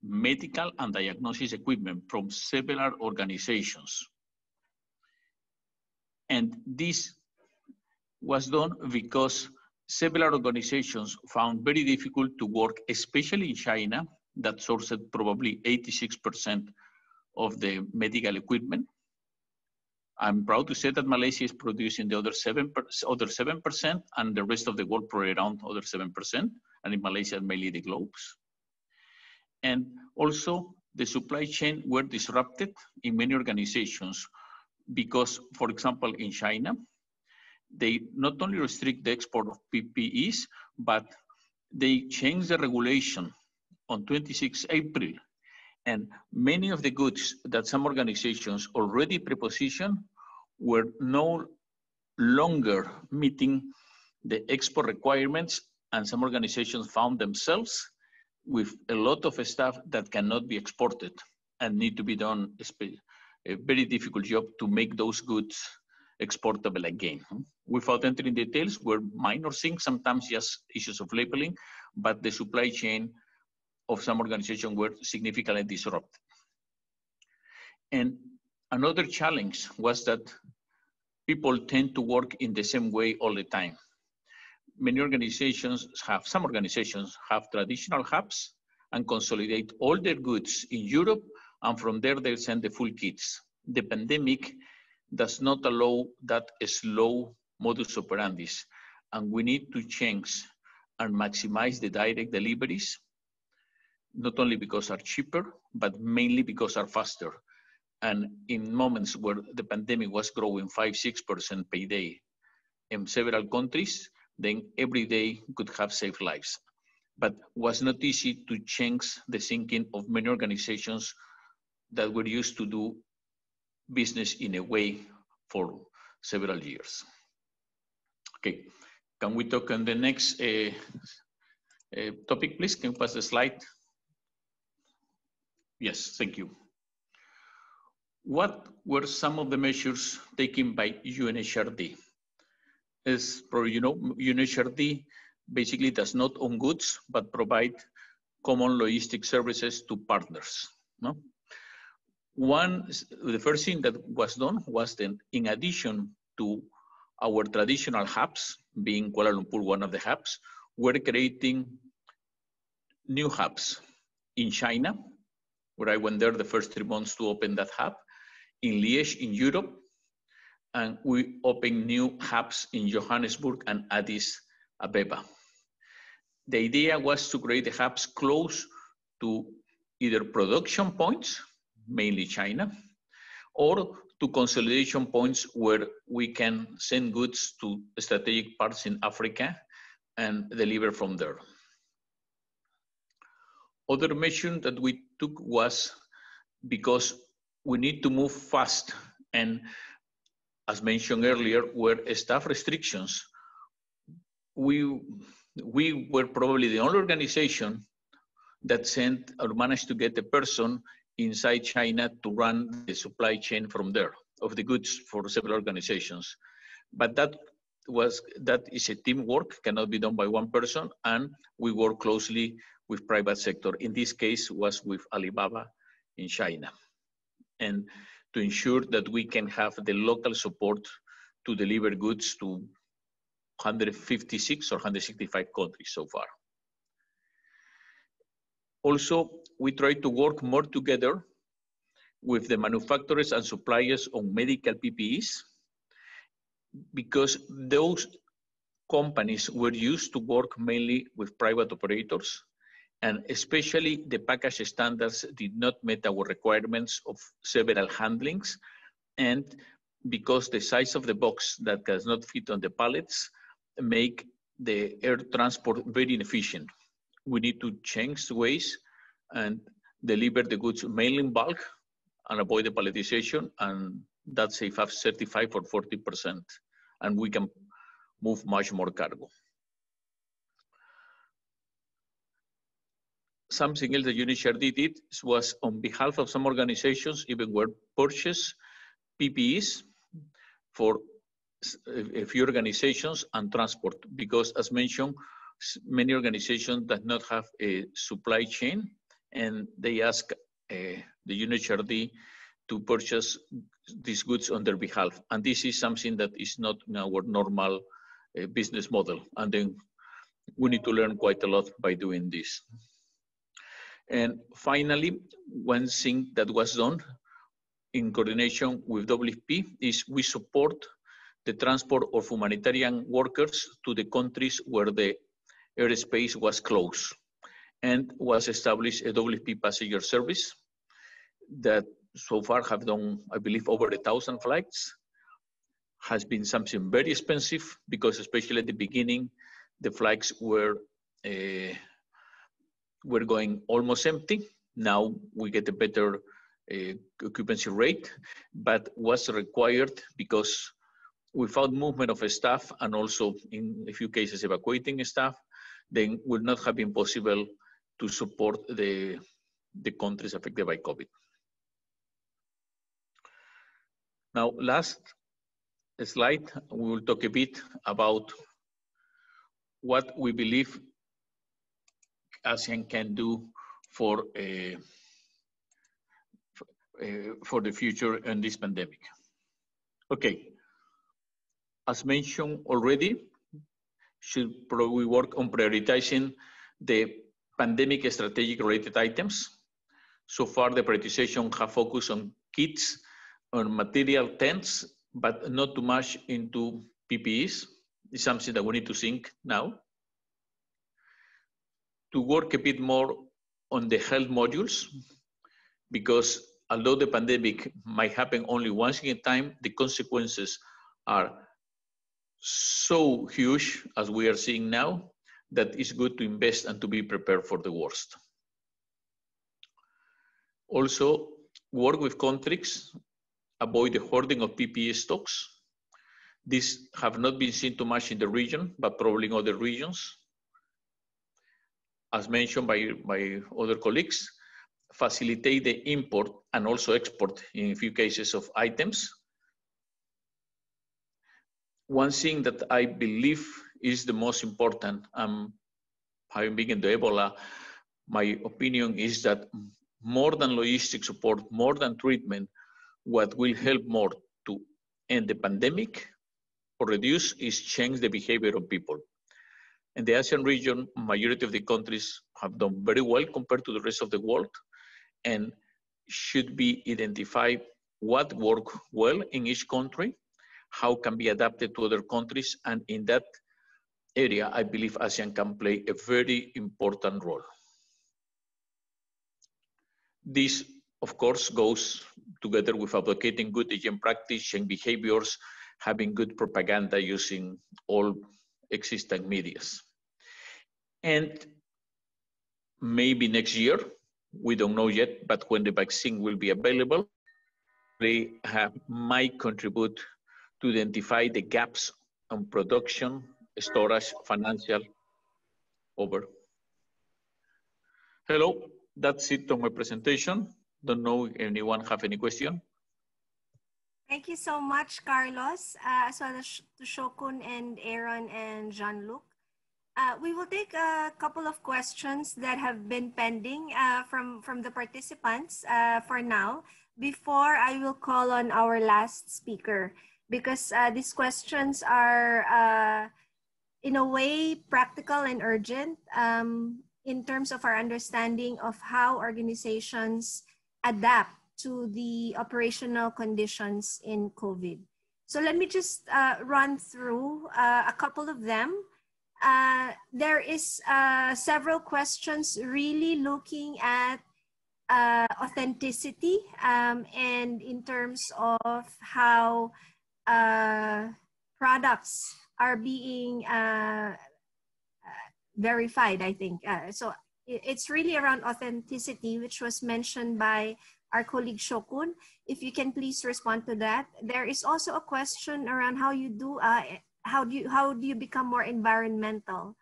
medical and diagnosis equipment from several organizations. And this was done because several organizations found very difficult to work, especially in China, that sourced probably 86% of the medical equipment. I'm proud to say that Malaysia is producing the other 7%, and the rest of the world probably around other 7%, and in Malaysia mainly the globes. And also the supply chain were disrupted in many organizations because, for example, in China, they not only restrict the export of PPEs, but they changed the regulation on 26 April. And many of the goods that some organizations already prepositioned were no longer meeting the export requirements, and some organizations found themselves with a lot of stuff that cannot be exported and need to be done a very difficult job to make those goods exportable again. Without entering details, were minor things, sometimes just issues of labeling, but the supply chain of some organizations were significantly disrupted. And another challenge was that people tend to work in the same way all the time. Some organizations have traditional hubs and consolidate all their goods in Europe, and from there they send the full kits. The pandemic does not allow that slow modus operandi, and we need to change and maximize the direct deliveries, not only because are cheaper, but mainly because are faster. And in moments where the pandemic was growing 5-6% per day in several countries, then every day could have saved lives. But was not easy to change the thinking of many organizations that were used to do business in a way for several years. Okay, can we talk on the next topic, please? Can you pass the slide? Yes, thank you. What were some of the measures taken by UNHRD? As probably you know, UNHRD basically does not own goods, but provide common logistic services to partners. No? The first thing that was done was then, in addition to our traditional hubs, being Kuala Lumpur one of the hubs, we're creating new hubs in China, where I went there the first 3 months to open that hub, in Liège in Europe, and we opened new hubs in Johannesburg and Addis Ababa. The idea was to create the hubs close to either production points, mainly China, or to consolidation points where we can send goods to strategic parts in Africa and deliver from there. Other measure that we took was because we need to move fast, and as mentioned earlier, were staff restrictions. We were probably the only organization that sent or managed to get a person inside China to run the supply chain from there of the goods for several organizations. But that is a teamwork, cannot be done by one person, and we work closely with private sector. In this case was with Alibaba in China, and to ensure that we can have the local support to deliver goods to 156 or 165 countries so far. Also, we try to work more together with the manufacturers and suppliers on medical PPEs. because those companies were used to work mainly with private operators, and especially the package standards did not meet our requirements of several handlings, and because the size of the box that does not fit on the pallets make the air transport very inefficient. We need to change ways and deliver the goods mainly in bulk and avoid the palletization, and that save us 35 or 40%, and we can move much more cargo. Something else that UNHRD did was, on behalf of some organizations, even were purchase PPEs for a few organizations and transport, because as mentioned, many organizations do not have a supply chain, and they ask the UNHRD to purchase these goods on their behalf. And this is something that is not in our normal business model. And then we need to learn quite a lot by doing this. And finally, one thing that was done in coordination with WFP is we support the transport of humanitarian workers to the countries where the airspace was closed, and was established a WFP passenger service that so far have done, I believe, over 1,000 flights. Has been something very expensive because, especially at the beginning, the flights were going almost empty. Now we get a better occupancy rate, but was required because without movement of staff, and also in a few cases evacuating staff, then would not have been possible to support the countries affected by COVID. Now, last slide, we will talk a bit about what we believe ASEAN can do for the future in this pandemic. Okay, as mentioned already, should we work on prioritizing the pandemic strategic related items. So far, the prioritization have focused on kits, on material tents, but not too much into PPEs. It's something that we need to think now. To work a bit more on the health modules, because although the pandemic might happen only once in a time, the consequences are so huge as we are seeing now that it's good to invest and to be prepared for the worst. Also, work with countries, avoid the hoarding of PPE stocks. These have not been seen too much in the region, but probably in other regions. As mentioned by other colleagues, facilitate the import and also export in a few cases of items. One thing that I believe is the most important, having been in the Ebola, my opinion is that more than logistic support, more than treatment, what will help more to end the pandemic or reduce is change the behavior of people. In the ASEAN region, majority of the countries have done very well compared to the rest of the world, and should be identified what works well in each country, how can be adapted to other countries, and in that area, I believe ASEAN can play a very important role. This, of course, goes together with advocating good hygiene practice and behaviors, having good propaganda using all existing medias. And maybe next year, we don't know yet, but when the vaccine will be available, they might contribute to identify the gaps on production, storage, financial. Over. Hello, that's it on my presentation. Don't know if anyone have any question. Thank you so much, Carlos, as well as to Shokun and Aaron and Jean-Luc. We will take a couple of questions that have been pending from the participants for now, before I will call on our last speaker, because these questions are in a way practical and urgent in terms of our understanding of how organizations adapt to the operational conditions in COVID. So let me just run through a couple of them. There is several questions really looking at authenticity and in terms of how products are being verified, I think. So it's really around authenticity, which was mentioned by our colleague Shokun. If you can please respond to that. There is also a question around how you do, how do you become more environmental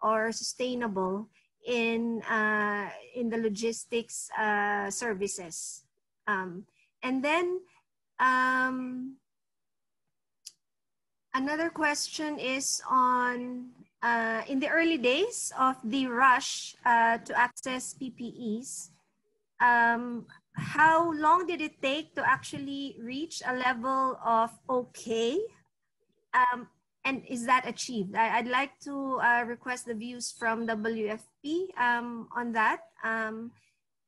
or sustainable in the logistics services. And then another question is on in the early days of the rush to access PPEs, how long did it take to actually reach a level of okay? And is that achieved? I'd like to request the views from WFP on that.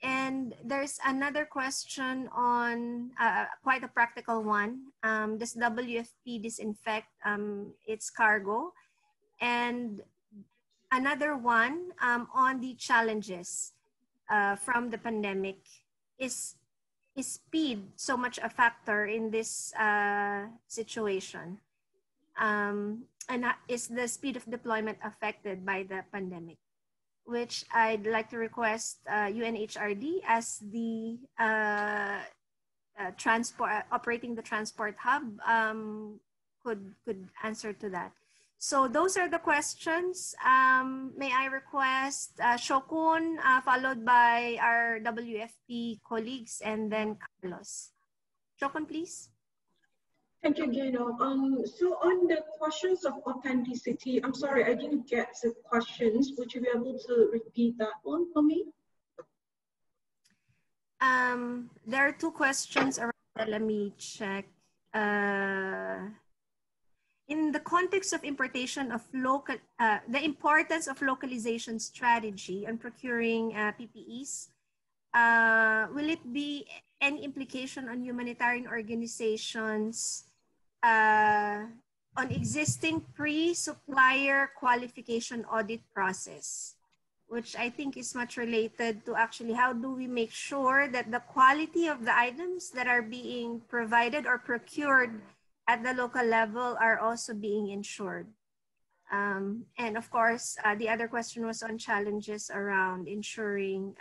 And there's another question on quite a practical one. Does WFP disinfect its cargo? And another one on the challenges from the pandemic. Is speed so much a factor in this situation? And is the speed of deployment affected by the pandemic? Which I'd like to request UNHRD as the operating the transport hub could answer to that. So those are the questions. May I request Shokun, followed by our WFP colleagues, and then Carlos. Shokun, please. Thank you, Gino. So on the questions of authenticity, I'm sorry, I didn't get the questions. Would you be able to repeat that one for me? There are two questions around that. Let me check. In the context of importation of local, the importance of localization strategy on procuring PPEs, will it be any implication on humanitarian organizations on existing pre-supplier qualification audit process, which I think is much related to actually how do we make sure that the quality of the items that are being provided or procured at the local level are also being ensured. And of course, the other question was on challenges around ensuring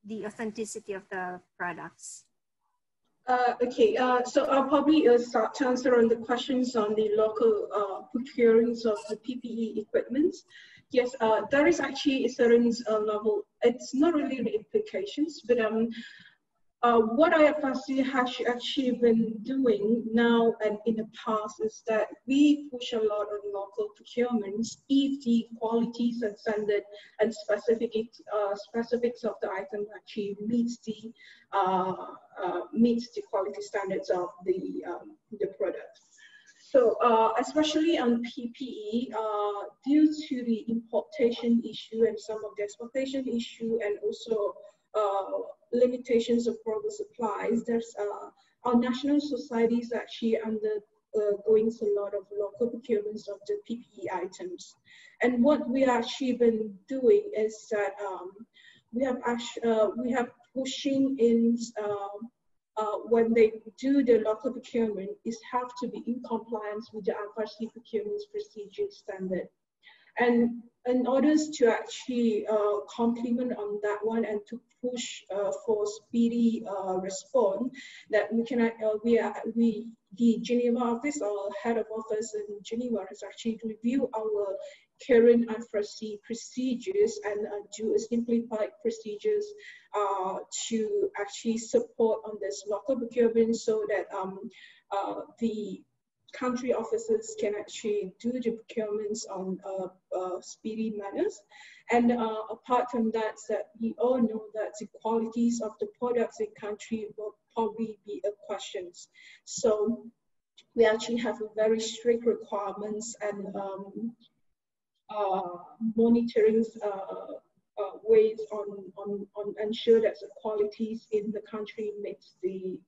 the authenticity of the products. Okay, so I'll probably start to answer on the questions on the local procurings of the PPE equipment. Yes, there is actually a certain level, it's not really the implications, but what I have actually been doing now and in the past is that we push a lot on local procurements if the qualities and standard and specifics of the item actually meets the quality standards of the product. So especially on PPE, due to the importation issue and some of the exportation issue, and also limitations of global supplies, there's our national societies actually undergoing a lot of local procurements of the PPE items. And what we actually been doing is that we have pushing in when they do the local procurement is have to be in compliance with the FRC procurement procedure standard. And in order to actually complement on that one and to push for speedy response, that we can the Geneva office, our head of office in Geneva, has actually reviewed our current FRC procedures and do a simplified procedures to actually support on this local procurement, so that the country officers can actually do the procurements on speedy manners. And apart from that, we all know that the qualities of the products in country will probably be a question. So we actually have a very strict requirements and monitoring ways on ensure that the qualities in the country meets the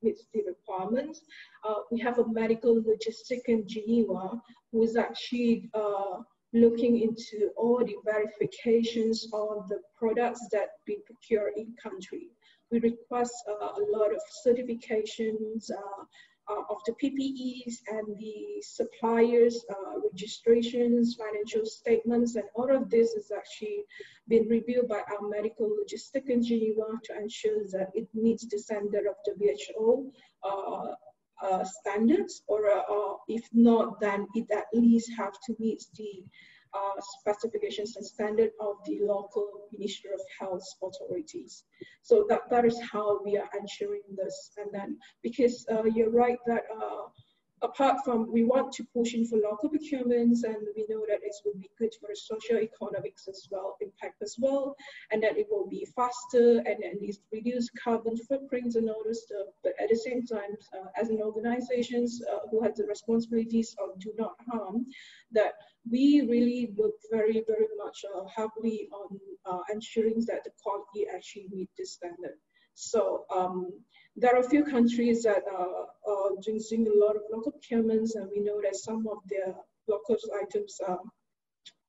requirements. We have a medical logistic in Geneva who is actually looking into all the verifications on the products that we procure in country. We request a lot of certifications of the PPEs and the suppliers, registrations, financial statements, and all of this is actually been reviewed by our medical logistic in Geneva to ensure that it meets the standard of WHO standards, or if not, then it at least have to meet the specifications and standard of the local Ministry of Health authorities. So that is how we are ensuring this. And then, because you're right that apart from, we want to push in for local procurements, and we know that it will be good for the socio-economics as well, impact as well, and that it will be faster and at least reduce carbon footprints and all this stuff. But at the same time, as an organization who has the responsibilities of do not harm, that we really work very, very much heavily on ensuring that the quality actually meet this standard. So there are a few countries that are using a lot of local procurements, and we know that some of their local items are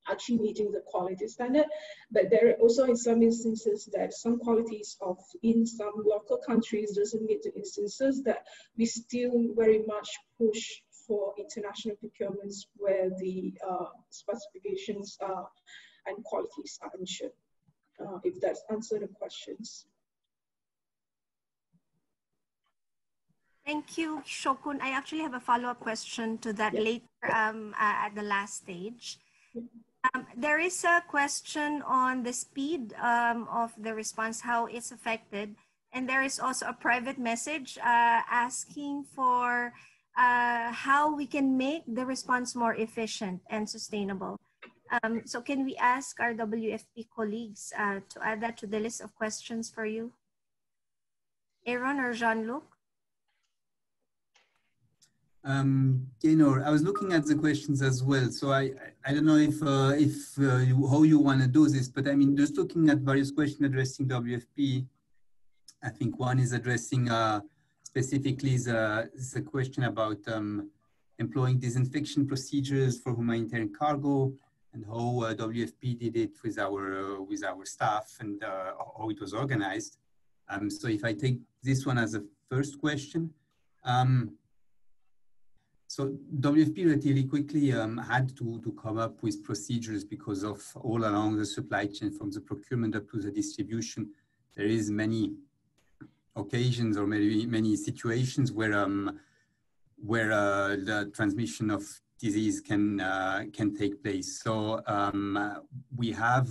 actually meeting the quality standard. But there are also in some instances that some qualities of in some local countries doesn't meet the instances that we still very much push for international procurements where the specifications and qualities are ensured. If that's answered the questions. Thank you, Shokun. I actually have a follow-up question to that later at the last stage. There is a question on the speed of the response, how it's affected. And there is also a private message asking for how we can make the response more efficient and sustainable. So can we ask our WFP colleagues to add that to the list of questions for you? Aaron or Jean-Luc? Gaynor, I was looking at the questions as well. So I don't know how you want to do this, but I mean, just looking at various questions addressing WFP, I think one is addressing specifically the question about employing disinfection procedures for humanitarian cargo and how WFP did it with our staff and how it was organized. So if I take this one as a first question, so WFP relatively quickly had to come up with procedures because of all along the supply chain, from the procurement up to the distribution. There is many occasions or maybe many situations where the transmission of disease can take place. So we have,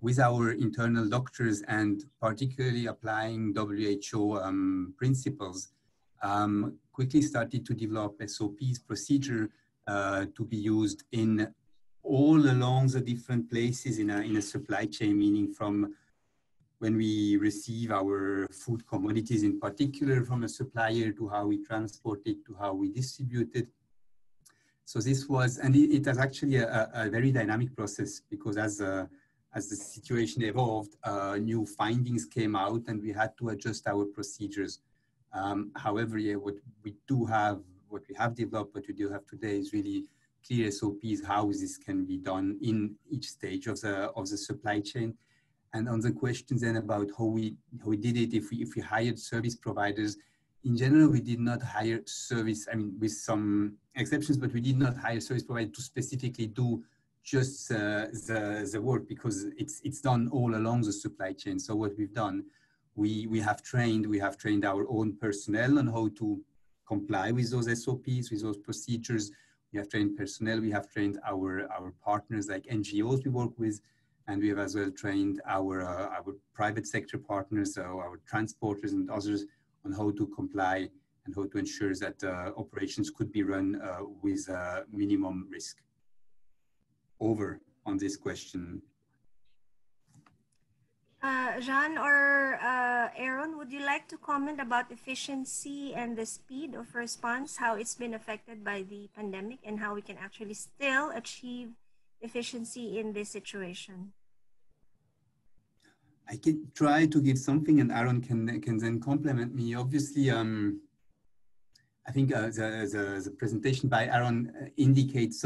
with our internal doctors and particularly applying WHO principles, quickly started to develop SOPs, procedure to be used in all along the different places in a supply chain, meaning from when we receive our food commodities in particular from a supplier to how we transport it to how we distribute it. So this was, and it was actually a very dynamic process, because as the situation evolved, new findings came out and we had to adjust our procedures. However, yeah, what we have developed, what we do have today is really clear SOPs, how this can be done in each stage of the supply chain. And on the questions then about how we did it, if we hired service providers, in general, we did not hire service, I mean, with some exceptions, but we did not hire service providers to specifically do just the work, because it's done all along the supply chain. So what we've done, we have trained our own personnel on how to comply with those SOPs, with those procedures. We have trained personnel, we have trained our partners like NGOs we work with, and we have as well trained our private sector partners, our transporters and others, on how to comply and how to ensure that operations could be run with minimum risk. Over on this question. Jean or Aaron, would you like to comment about efficiency and the speed of response, how it's been affected by the pandemic, and how we can actually still achieve efficiency in this situation? I can try to give something, and Aaron can then complement me. Obviously, I think the presentation by Aaron indicates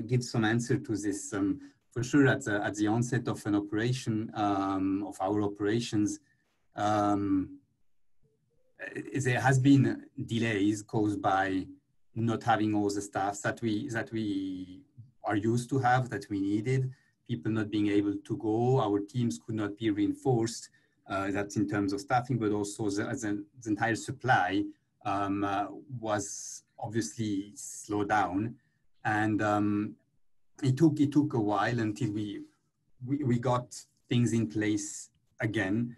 gives some answer to this. For sure, at the onset of an operation, of our operations, there has been delays caused by not having all the staff that we are used to have, that we needed. People not being able to go, our teams could not be reinforced. That's in terms of staffing, but also the entire supply was obviously slowed down, and it took a while until we got things in place again,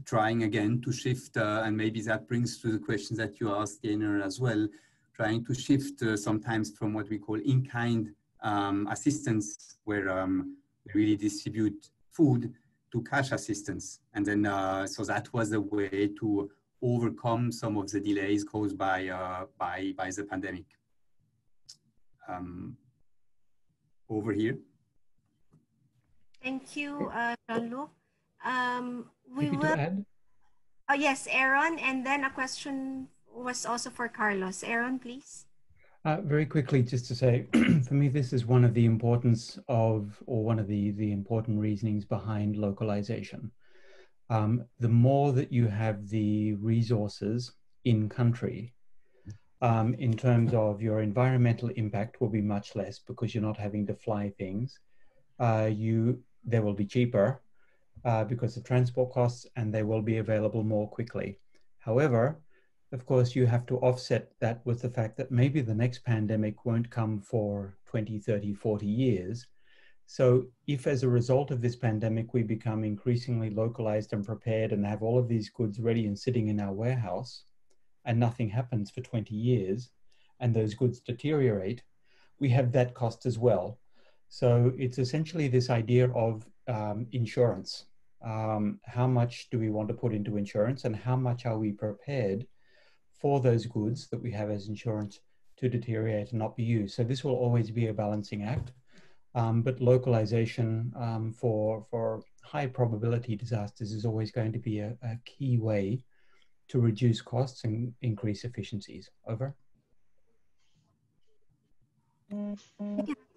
trying again to shift, and maybe that brings to the questions that you asked, Gaynor, as well, trying to shift sometimes from what we call in-kind assistance, where we really distribute food, to cash assistance. And then, so that was a way to overcome some of the delays caused by the pandemic. Over here. Thank you, Jean-Luc. We Happy will. to add? Oh yes, Aaron, and then a question was also for Carlos. Aaron, please. Very quickly, just to say, for me, this is one of the importance of, or one of the important reasonings behind localization. The more that you have the resources in country, in terms of your environmental impact will be much less, because you're not having to fly things. They will be cheaper because of transport costs, and they will be available more quickly. However, of course, you have to offset that with the fact that maybe the next pandemic won't come for 20, 30, 40 years. So if as a result of this pandemic, we become increasingly localized and prepared and have all of these goods ready and sitting in our warehouse, and nothing happens for 20 years, and those goods deteriorate, we have that cost as well. So it's essentially this idea of insurance. How much do we want to put into insurance, and how much are we prepared for those goods that we have as insurance to deteriorate and not be used? So this will always be a balancing act, but localization for high probability disasters is always going to be a key way to reduce costs and increase efficiencies. Over.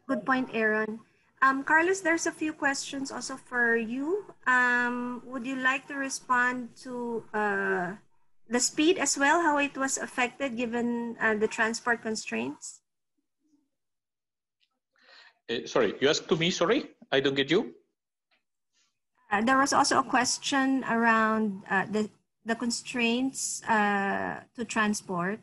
Good point, Aaron. Carlos, there's a few questions also for you. Would you like to respond to the speed as well, how it was affected given the transport constraints? Sorry, you asked to me, sorry? I don't get you. There was also a question around the constraints to transport.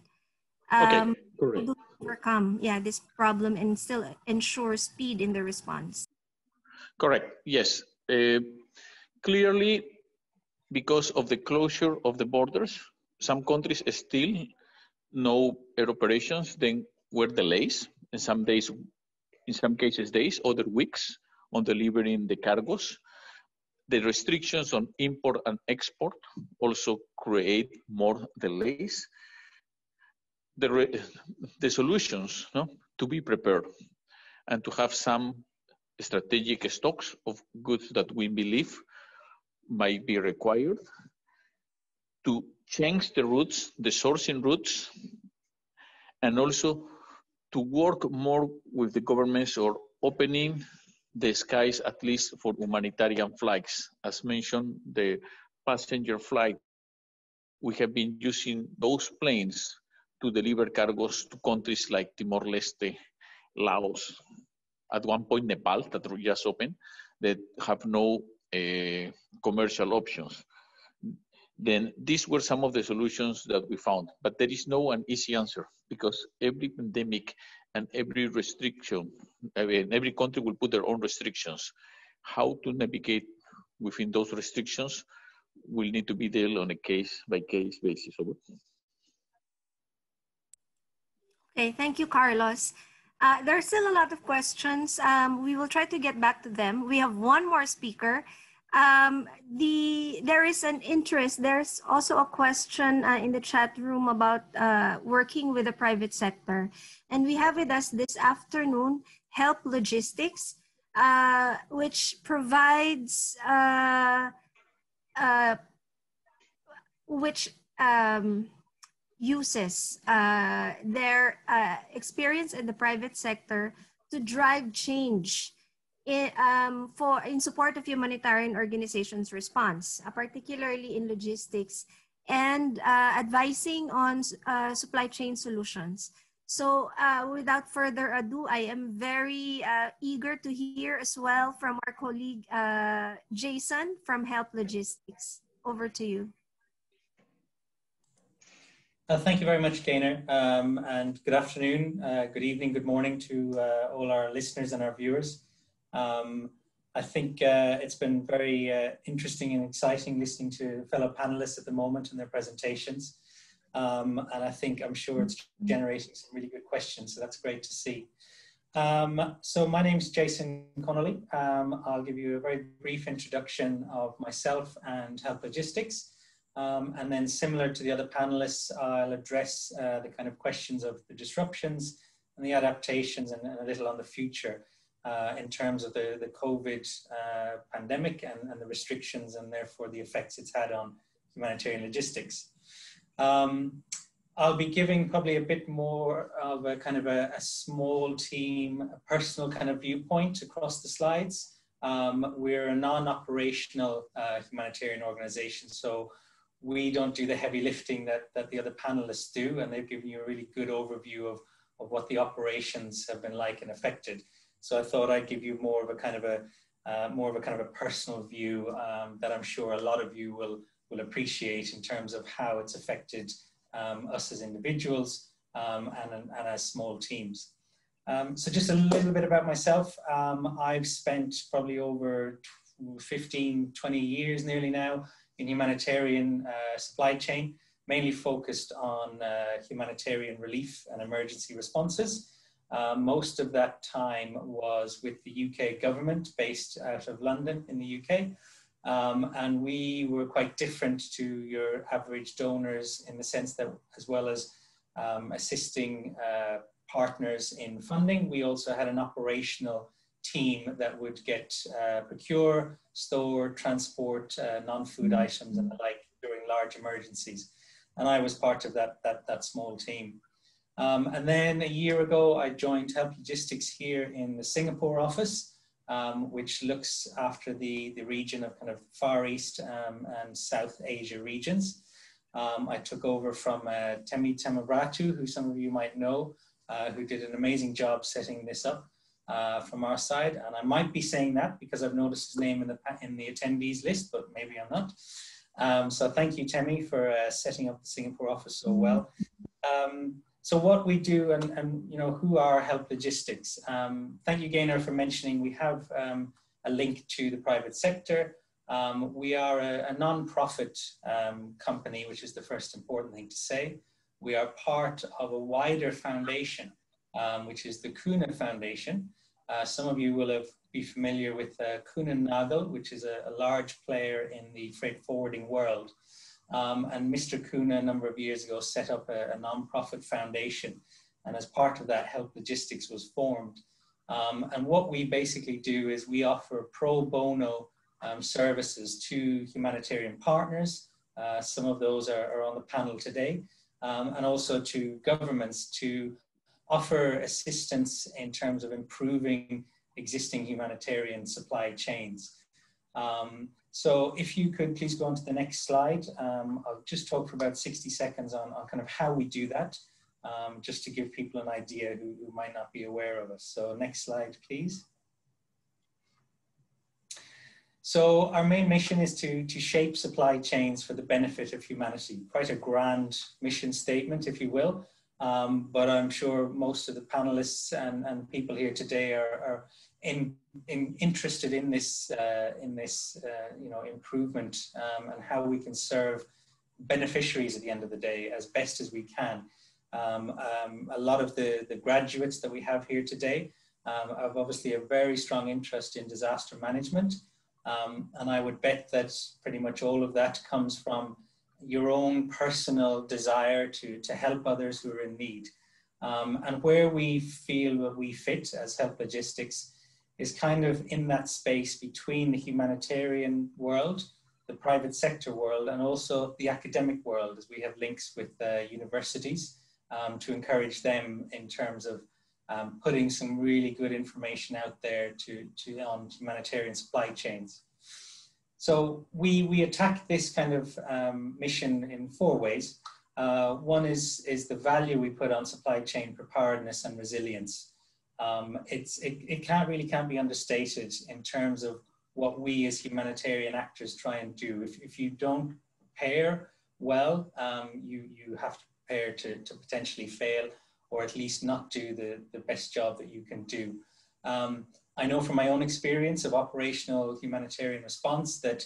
Okay, correct. To overcome, this problem and still ensure speed in the response. Correct, yes. Clearly, because of the closure of the borders, some countries still no air operations, then were delays, in some cases days, other weeks on delivering the cargos. The restrictions on import and export also create more delays. The solutions, to be prepared and to have some strategic stocks of goods that we believe might be required, to change the routes, the sourcing routes, and also to work more with the governments or opening the skies, at least for humanitarian flights. As mentioned, the passenger flight, we have been using those planes to deliver cargos to countries like Timor-Leste, Laos, at one point Nepal, that just opened, that have no commercial options. Then these were some of the solutions that we found, but there is no an easy answer, because every pandemic and every restriction, every country will put their own restrictions. How to navigate within those restrictions will need to be dealt on a case-by-case basis. Okay, thank you, Carlos. There are still a lot of questions. We will try to get back to them. We have one more speaker. There is an interest. There's also a question in the chat room about working with the private sector. And we have with us this afternoon, Help Logistics. which provides which uses their experience in the private sector to drive change in support of humanitarian organizations' response, particularly in logistics and advising on supply chain solutions. So without further ado, I am very eager to hear as well from our colleague Jason from Help Logistics. Over to you. Thank you very much, Gaynor, and good afternoon, good evening, good morning to all our listeners and our viewers. I think it's been very interesting and exciting listening to fellow panelists at the moment and their presentations. And I'm sure it's generating some really good questions, so that's great to see. So my name is Jason Connolly. I'll give you a very brief introduction of myself and Help Logistics. And then similar to the other panelists, I'll address the kind of questions of the disruptions and the adaptations and a little on the future in terms of the COVID pandemic and the restrictions and therefore the effects it's had on humanitarian logistics. I'll be giving probably a bit more of a kind of a small team, a personal kind of viewpoint across the slides. We're a non-operational humanitarian organization, so we don't do the heavy lifting that the other panelists do, and they've given you a really good overview of what the operations have been like and affected. So I thought I'd give you more of a kind of a personal view that I'm sure a lot of you will appreciate in terms of how it's affected us as individuals and as small teams. So just a little bit about myself. I've spent probably over 15, 20 years nearly now in humanitarian supply chain, mainly focused on humanitarian relief and emergency responses. Most of that time was with the UK government based out of London in the UK. And we were quite different to your average donors in the sense that as well as assisting partners in funding, we also had an operational team that would procure, store, transport non-food items and the like during large emergencies. And I was part of that small team. And then a year ago, I joined Help Logistics here in the Singapore office, which looks after the region of kind of Far East and South Asia regions. I took over from Temi Tamabratu, who some of you might know, who did an amazing job setting this up from our side. And I might be saying that because I've noticed his name in the attendees list, but maybe I'm not. So thank you, Temi, for setting up the Singapore office so well. So what we do and you know, who are Help Logistics? Thank you, Gaynor, for mentioning we have a link to the private sector. We are a non-profit company, which is the first important thing to say. We are part of a wider foundation, which is the Kuehne Foundation. Some of you will be familiar with Kuehne Nagel, which is a large player in the freight forwarding world. And Mr. Kuehne, a number of years ago, set up a non-profit foundation. And as part of that, Help Logistics was formed. And what we basically do is we offer pro bono services to humanitarian partners. Some of those are on the panel today. And also to governments to offer assistance in terms of improving existing humanitarian supply chains. So if you could please go on to the next slide. I'll just talk for about 60 seconds on kind of how we do that, just to give people an idea who might not be aware of us. So next slide, please. So our main mission is to shape supply chains for the benefit of humanity. Quite a grand mission statement, if you will. But I'm sure most of the panelists and people here today are interested in this you know, improvement and how we can serve beneficiaries at the end of the day as best as we can. A lot of the graduates that we have here today have obviously a very strong interest in disaster management. And I would bet that pretty much all of that comes from your own personal desire to help others who are in need. And where we feel that we fit as Help Logistics is kind of in that space between the humanitarian world, the private sector world, and also the academic world, as we have links with universities to encourage them in terms of putting some really good information out there on humanitarian supply chains. So we attack this kind of mission in 4 ways. One is the value we put on supply chain preparedness and resilience. It can't be understated in terms of what we as humanitarian actors try and do. If you don't prepare well, you have to prepare to potentially fail, or at least not do the best job that you can do. I know from my own experience of operational humanitarian response that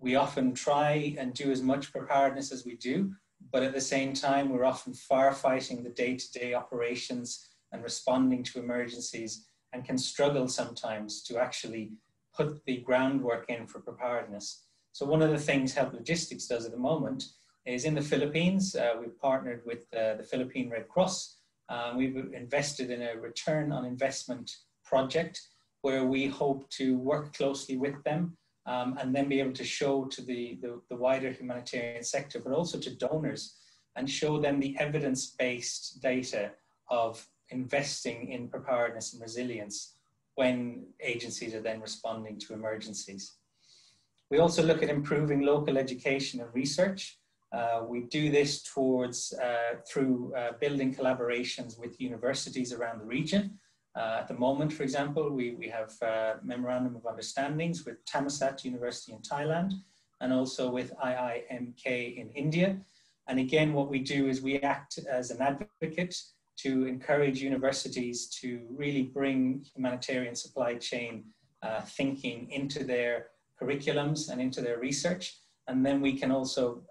we often try and do as much preparedness as we do, but at the same time, we're often firefighting the day-to-day operations and responding to emergencies, and can struggle sometimes to actually put the groundwork in for preparedness. So one of the things Help Logistics does at the moment is in the Philippines. We've partnered with the Philippine Red Cross. We've invested in a return on investment project where we hope to work closely with them and then be able to show to the wider humanitarian sector, but also to donors, and show them the evidence-based data of investing in preparedness and resilience when agencies are then responding to emergencies. We also look at improving local education and research. We do this through building collaborations with universities around the region. At the moment, for example, we have memorandum of understandings with Thammasat University in Thailand, and also with IIMK in India. And again, what we do is we act as an advocate to encourage universities to really bring humanitarian supply chain thinking into their curriculums and into their research. And then we can also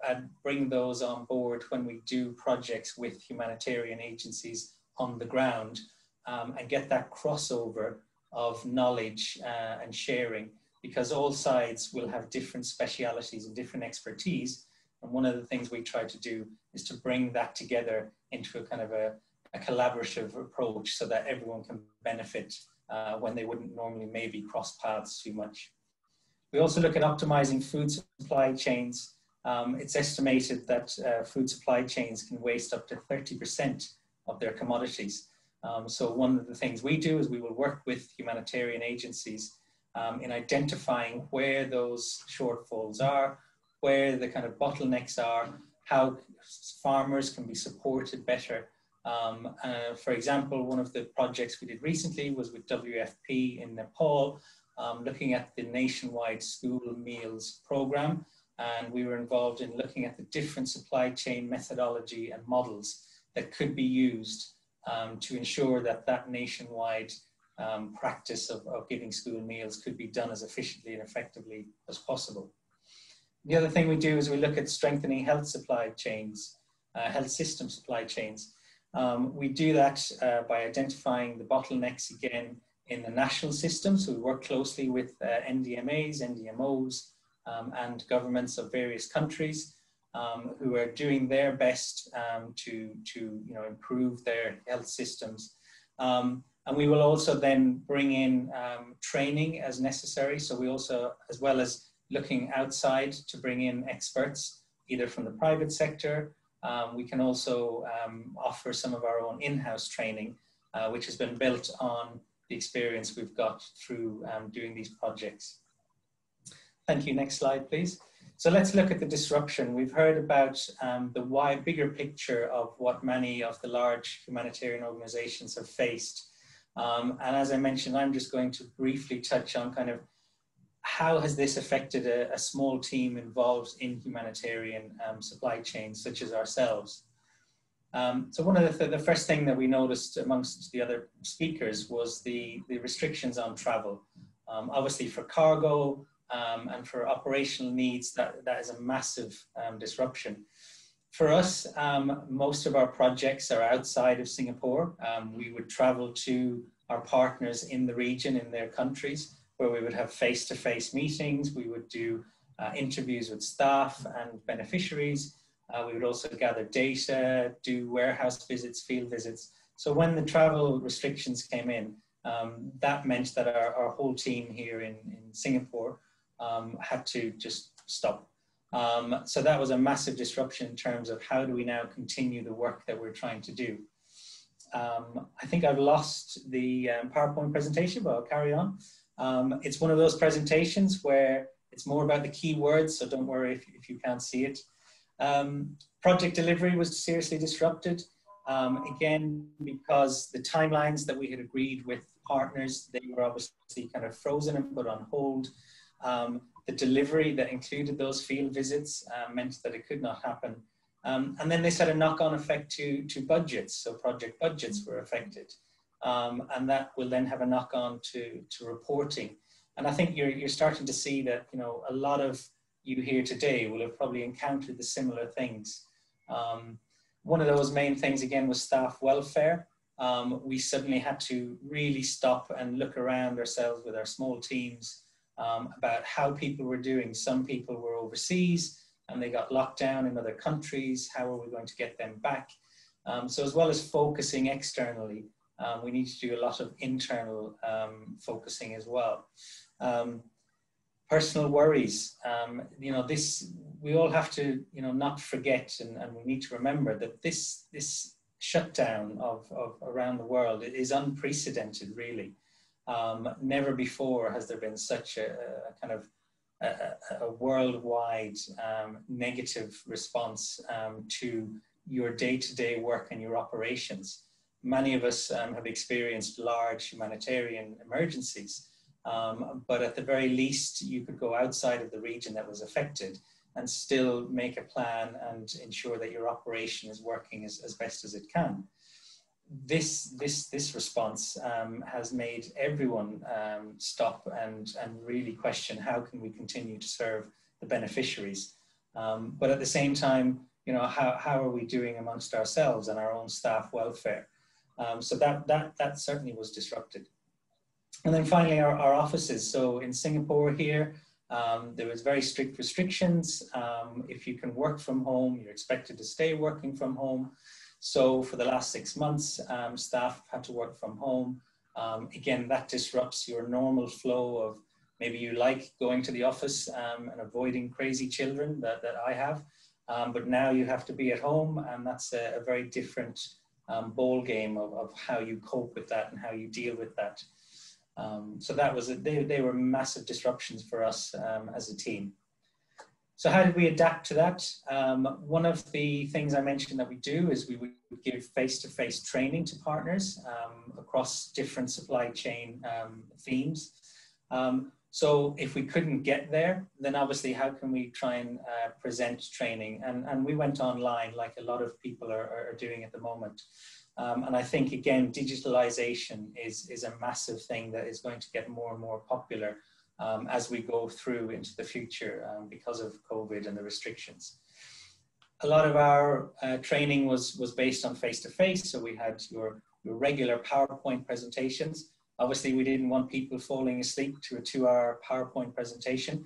bring those on board when we do projects with humanitarian agencies on the ground, and get that crossover of knowledge and sharing, because all sides will have different specialities and different expertise. And one of the things we try to do is to bring that together into a kind of a collaborative approach so that everyone can benefit when they wouldn't normally maybe cross paths too much. We also look at optimizing food supply chains. It's estimated that food supply chains can waste up to 30% of their commodities. So one of the things we do is we will work with humanitarian agencies in identifying where those shortfalls are, where the kind of bottlenecks are, how farmers can be supported better. For example, one of the projects we did recently was with WFP in Nepal, looking at the nationwide school meals program. And we were involved in looking at the different supply chain methodology and models that could be used to ensure that that nationwide practice of giving school meals could be done as efficiently and effectively as possible. The other thing we do is we look at strengthening health supply chains, health system supply chains. We do that by identifying the bottlenecks again in the national system. So we work closely with NDMAs, NDMOs, and governments of various countries who are doing their best to improve their health systems. And we will also then bring in training as necessary. So we also, as well as looking outside to bring in experts, either from the private sector, we can also offer some of our own in-house training, which has been built on the experience we've got through doing these projects. Thank you. Next slide, please. So let's look at the disruption. We've heard about the bigger picture of what many of the large humanitarian organizations have faced. And as I mentioned, I'm just going to briefly touch on kind of how has this affected a small team involved in humanitarian supply chains, such as ourselves. So one of the first thing that we noticed amongst the other speakers was the restrictions on travel. Obviously for cargo and for operational needs, that is a massive disruption. For us, most of our projects are outside of Singapore. We would travel to our partners in the region, in their countries, where we would have face-to-face meetings. We would do interviews with staff and beneficiaries. We would also gather data, do warehouse visits, field visits. So when the travel restrictions came in, that meant that our whole team here in Singapore had to just stop. So that was a massive disruption in terms of how do we now continue the work that we're trying to do. I think I've lost the PowerPoint presentation, but I'll carry on. It's one of those presentations where it's more about the keywords, so don't worry if you can't see it. Project delivery was seriously disrupted, again, because the timelines that we had agreed with partners, they were obviously kind of frozen and put on hold. The delivery that included those field visits meant that it could not happen. And then this had a knock-on effect to budgets, so project budgets were affected. And that will then have a knock-on to reporting. And I think you're starting to see that, you know, a lot of you here today will have probably encountered the similar things. One of those main things, again, was staff welfare. We suddenly had to really stop and look around ourselves with our small teams about how people were doing. Some people were overseas and they got locked down in other countries. How are we going to get them back? So as well as focusing externally, we need to do a lot of internal focusing as well. Personal worries, you know, we all have to, you know, not forget, and we need to remember that this shutdown of around the world is unprecedented, really. Never before has there been such a kind of a worldwide negative response to your day-to-day work and your operations. Many of us have experienced large humanitarian emergencies, but at the very least, you could go outside of the region that was affected and still make a plan and ensure that your operation is working as best as it can. This response has made everyone stop and really question how can we continue to serve the beneficiaries. But at the same time, you know, how are we doing amongst ourselves and our own staff welfare? So that certainly was disrupted. And then finally, our offices. So in Singapore here, there was very strict restrictions. If you can work from home, you're expected to stay working from home. So for the last 6 months, staff had to work from home. Again, that disrupts your normal flow of maybe you like going to the office and avoiding crazy children that I have. But now you have to be at home, and that's a very different ball game of how you cope with that and how you deal with that. So that was they were massive disruptions for us as a team. So how did we adapt to that? One of the things I mentioned that we do is we would give face-to-face training to partners across different supply chain themes. So if we couldn't get there, then obviously how can we try and present training? And we went online like a lot of people are doing at the moment. And I think, again, digitalization is a massive thing that is going to get more and more popular as we go through into the future because of COVID and the restrictions. A lot of our training was based on face-to-face. So we had your regular PowerPoint presentations. Obviously, we didn't want people falling asleep to a 2-hour PowerPoint presentation.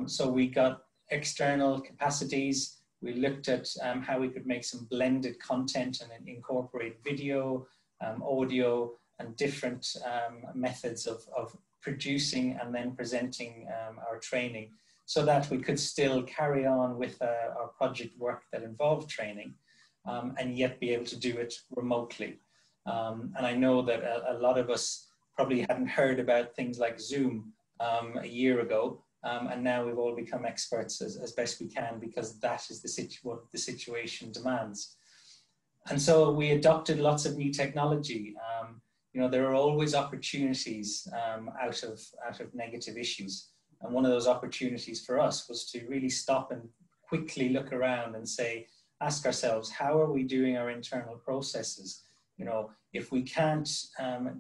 So we got external capacities. We looked at how we could make some blended content and incorporate video, audio, and different methods of producing and then presenting our training so that we could still carry on with our project work that involved training and yet be able to do it remotely. And I know that a lot of us probably hadn't heard about things like Zoom a year ago, and now we've all become experts as best we can because that is what the situation demands. And so we adopted lots of new technology. You know, there are always opportunities out of negative issues. And one of those opportunities for us was to really stop and quickly look around and ask ourselves, how are we doing our internal processes? You know, if we can't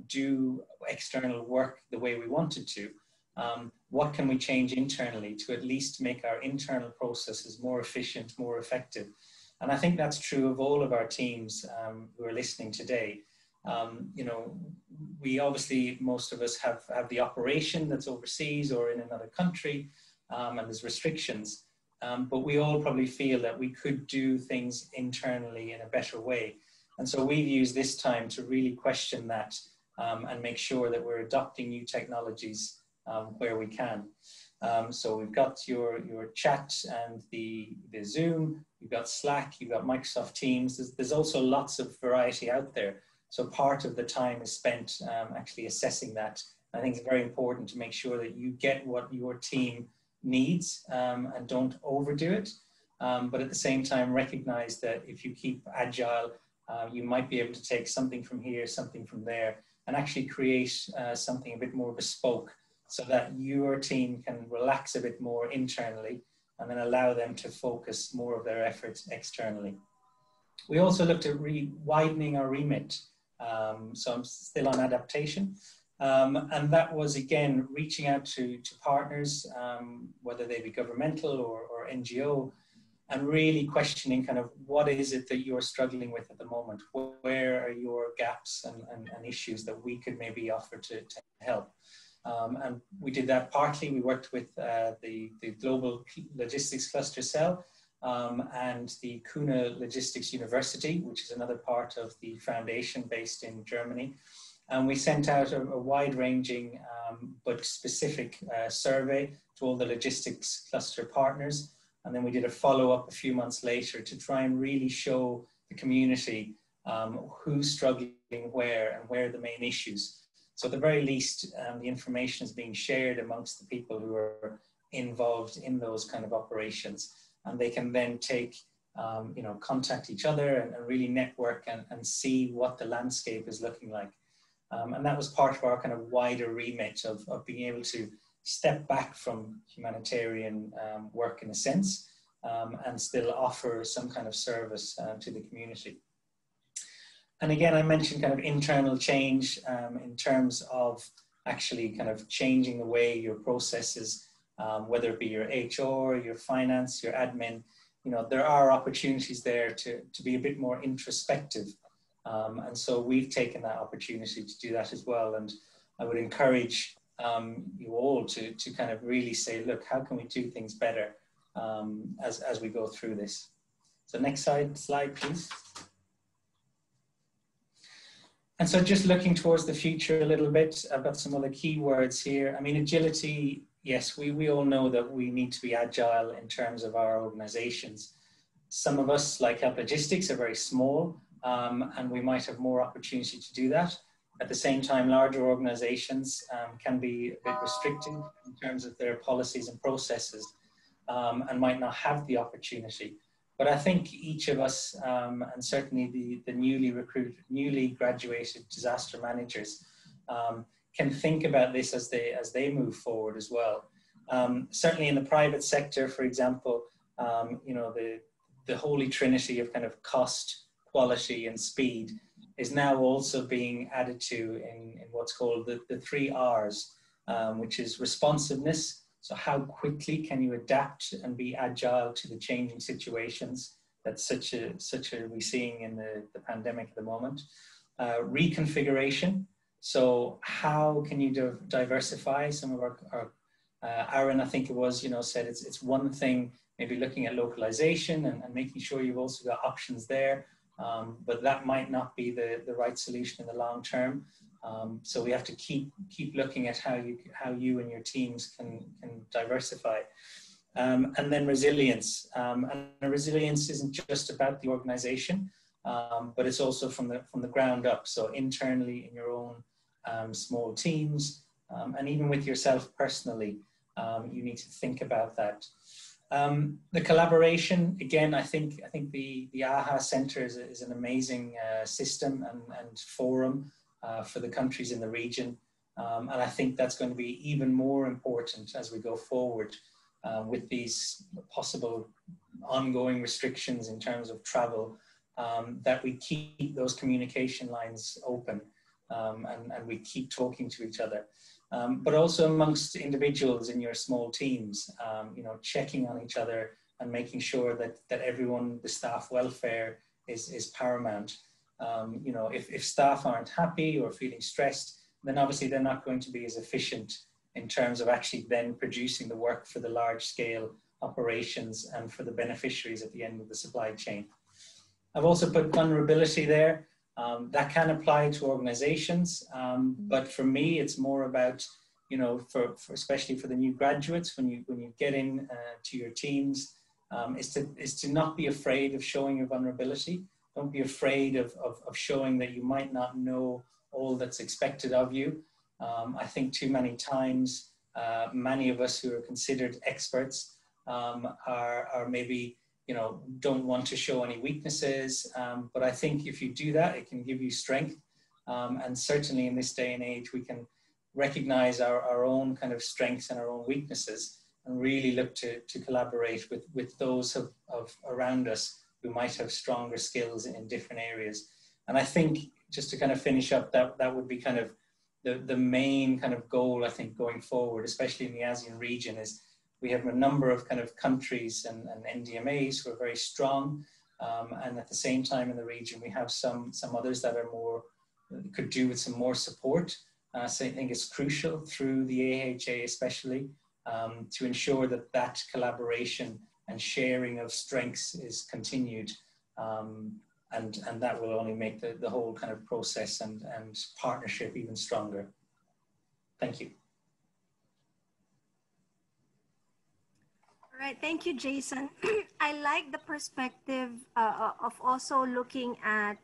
do external work the way we wanted to, what can we change internally to at least make our internal processes more efficient, more effective? And I think that's true of all of our teams who are listening today. You know, we obviously, most of us have the operation that's overseas or in another country, and there's restrictions. But we all probably feel that we could do things internally in a better way. And so we've used this time to really question that and make sure that we're adopting new technologies where we can. So we've got your chat and the Zoom, you've got Slack, you've got Microsoft Teams. There's also lots of variety out there. So part of the time is spent actually assessing that. I think it's very important to make sure that you get what your team needs and don't overdo it. But at the same time, recognize that if you keep agile, you might be able to take something from here, something from there, and actually create something a bit more bespoke so that your team can relax a bit more internally and then allow them to focus more of their efforts externally. We also looked at widening our remit. So I'm still on adaptation. And that was, again, reaching out to partners, whether they be governmental or NGO, and really questioning kind of what is it that you're struggling with at the moment? Where are your gaps and issues that we could maybe offer to help? And we did that partly. We worked with the Global Logistics Cluster Cell and the Kuna Logistics University, which is another part of the foundation based in Germany. And we sent out a wide-ranging but specific survey to all the logistics cluster partners. And then we did a follow-up a few months later to try and really show the community who's struggling where and where are the main issues. So at the very least, the information is being shared amongst the people who are involved in those kind of operations. And they can then take, contact each other and really network and see what the landscape is looking like. And that was part of our kind of wider remit of being able to step back from humanitarian work in a sense and still offer some kind of service to the community. And again, I mentioned kind of internal change in terms of actually kind of changing the way your processes, whether it be your HR, your finance, your admin, there are opportunities there to be a bit more introspective. And so we've taken that opportunity to do that as well. And I would encourage you all to kind of really say, look, how can we do things better as we go through this? So next slide, please. And so just looking towards the future a little bit, I've got some other keywords here. I mean, agility, yes, we all know that we need to be agile in terms of our organizations. Some of us, like Help Logistics, are very small, and we might have more opportunity to do that. At the same time, larger organizations can be a bit restricted in terms of their policies and processes and might not have the opportunity. But I think each of us, and certainly the newly graduated disaster managers, can think about this as they move forward as well. Certainly in the private sector, for example, the holy trinity of kind of cost, quality, and speed is now also being added to in what's called the 3 R's, which is responsiveness. So how quickly can you adapt and be agile to the changing situations that such are we seeing in the pandemic at the moment? Reconfiguration. So how can you diversify? Some of our Aaron, I think it was, said it's one thing, maybe looking at localization and making sure you've also got options there. But that might not be the right solution in the long term. So we have to keep looking at how you and your teams can diversify. And then resilience. And resilience isn't just about the organization, but it's also from the ground up. So internally in your own small teams, and even with yourself personally, you need to think about that. The collaboration, again, I think the AHA Center is an amazing system and forum for the countries in the region. And I think that's going to be even more important as we go forward with these possible ongoing restrictions in terms of travel, that we keep those communication lines open and we keep talking to each other. But also amongst individuals in your small teams, checking on each other and making sure that everyone, the staff welfare is paramount. If staff aren't happy or feeling stressed, then obviously they're not going to be as efficient in terms of actually then producing the work for the large scale operations and for the beneficiaries at the end of the supply chain. I've also put vulnerability there. That can apply to organizations, but for me, it's more about, you know, for especially for the new graduates, when you get in to your teams, is to not be afraid of showing your vulnerability. Don't be afraid of showing that you might not know all that's expected of you. I think too many times, many of us who are considered experts are maybe, you know, don't want to show any weaknesses. But I think if you do that, it can give you strength. And certainly in this day and age, we can recognize our own kind of strengths and our own weaknesses and really look to collaborate with those of around us who might have stronger skills in different areas. And I think just to kind of finish up, that would be kind of the main kind of goal, I think, going forward, especially in the ASEAN region, is we have a number of kind of countries and NDMAs who are very strong. And at the same time in the region, we have some others that are more, could do with some more support. So I think it's crucial through the AHA especially to ensure that that collaboration and sharing of strengths is continued. And that will only make the whole kind of process and partnership even stronger. Thank you. All right, thank you, Jason. I like the perspective of also looking at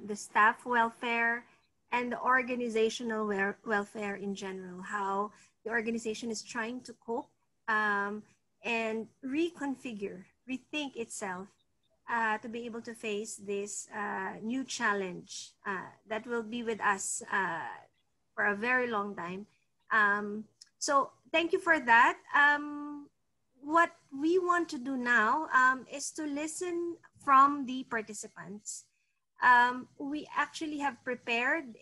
the staff welfare and the organizational welfare in general, how the organization is trying to cope and reconfigure, rethink itself to be able to face this new challenge that will be with us for a very long time. So thank you for that. What we want to do now is to listen from the participants. We actually have prepared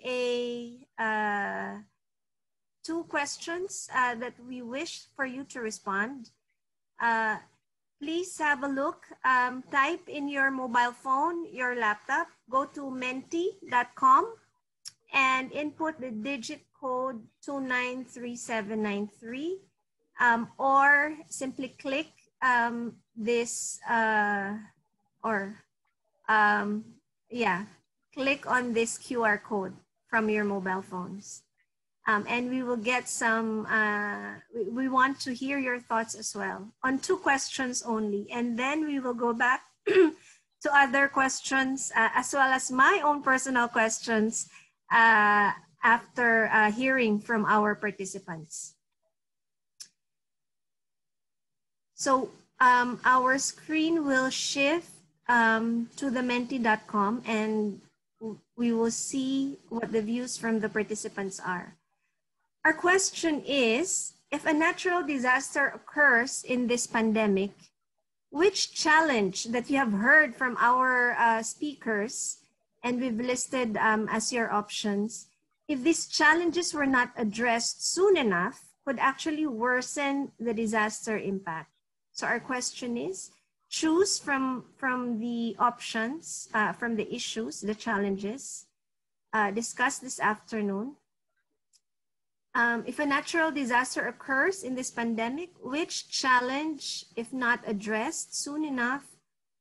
two questions that we wish for you to respond. Please have a look. Type in your mobile phone, your laptop, go to menti.com and input the digit code 293793, or simply click click on this QR code from your mobile phones. And we will get some, we want to hear your thoughts as well on two questions only. And then we will go back to other questions as well as my own personal questions after hearing from our participants. So our screen will shift to the menti.com and we will see what the views from the participants are. Our question is, if a natural disaster occurs in this pandemic, which challenge that you have heard from our speakers, and we've listed as your options, if these challenges were not addressed soon enough, could actually worsen the disaster impact? So our question is, choose from the options, from the issues, the challenges discussed this afternoon. If a natural disaster occurs in this pandemic, which challenge, if not addressed soon enough,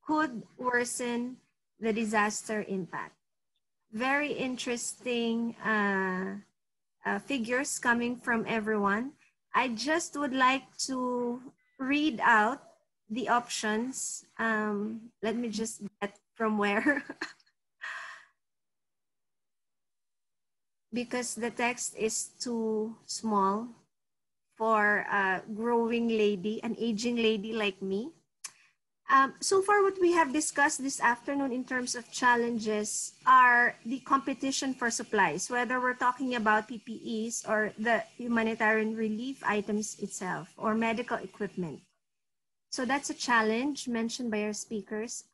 could worsen the disaster impact? Very interesting figures coming from everyone. I just would like to read out the options. Let me just get from where. Because the text is too small for a growing lady, an aging lady like me. So far, what we have discussed this afternoon in terms of challenges are the competition for supplies, whether we're talking about PPEs or the humanitarian relief items itself or medical equipment. So that's a challenge mentioned by our speakers.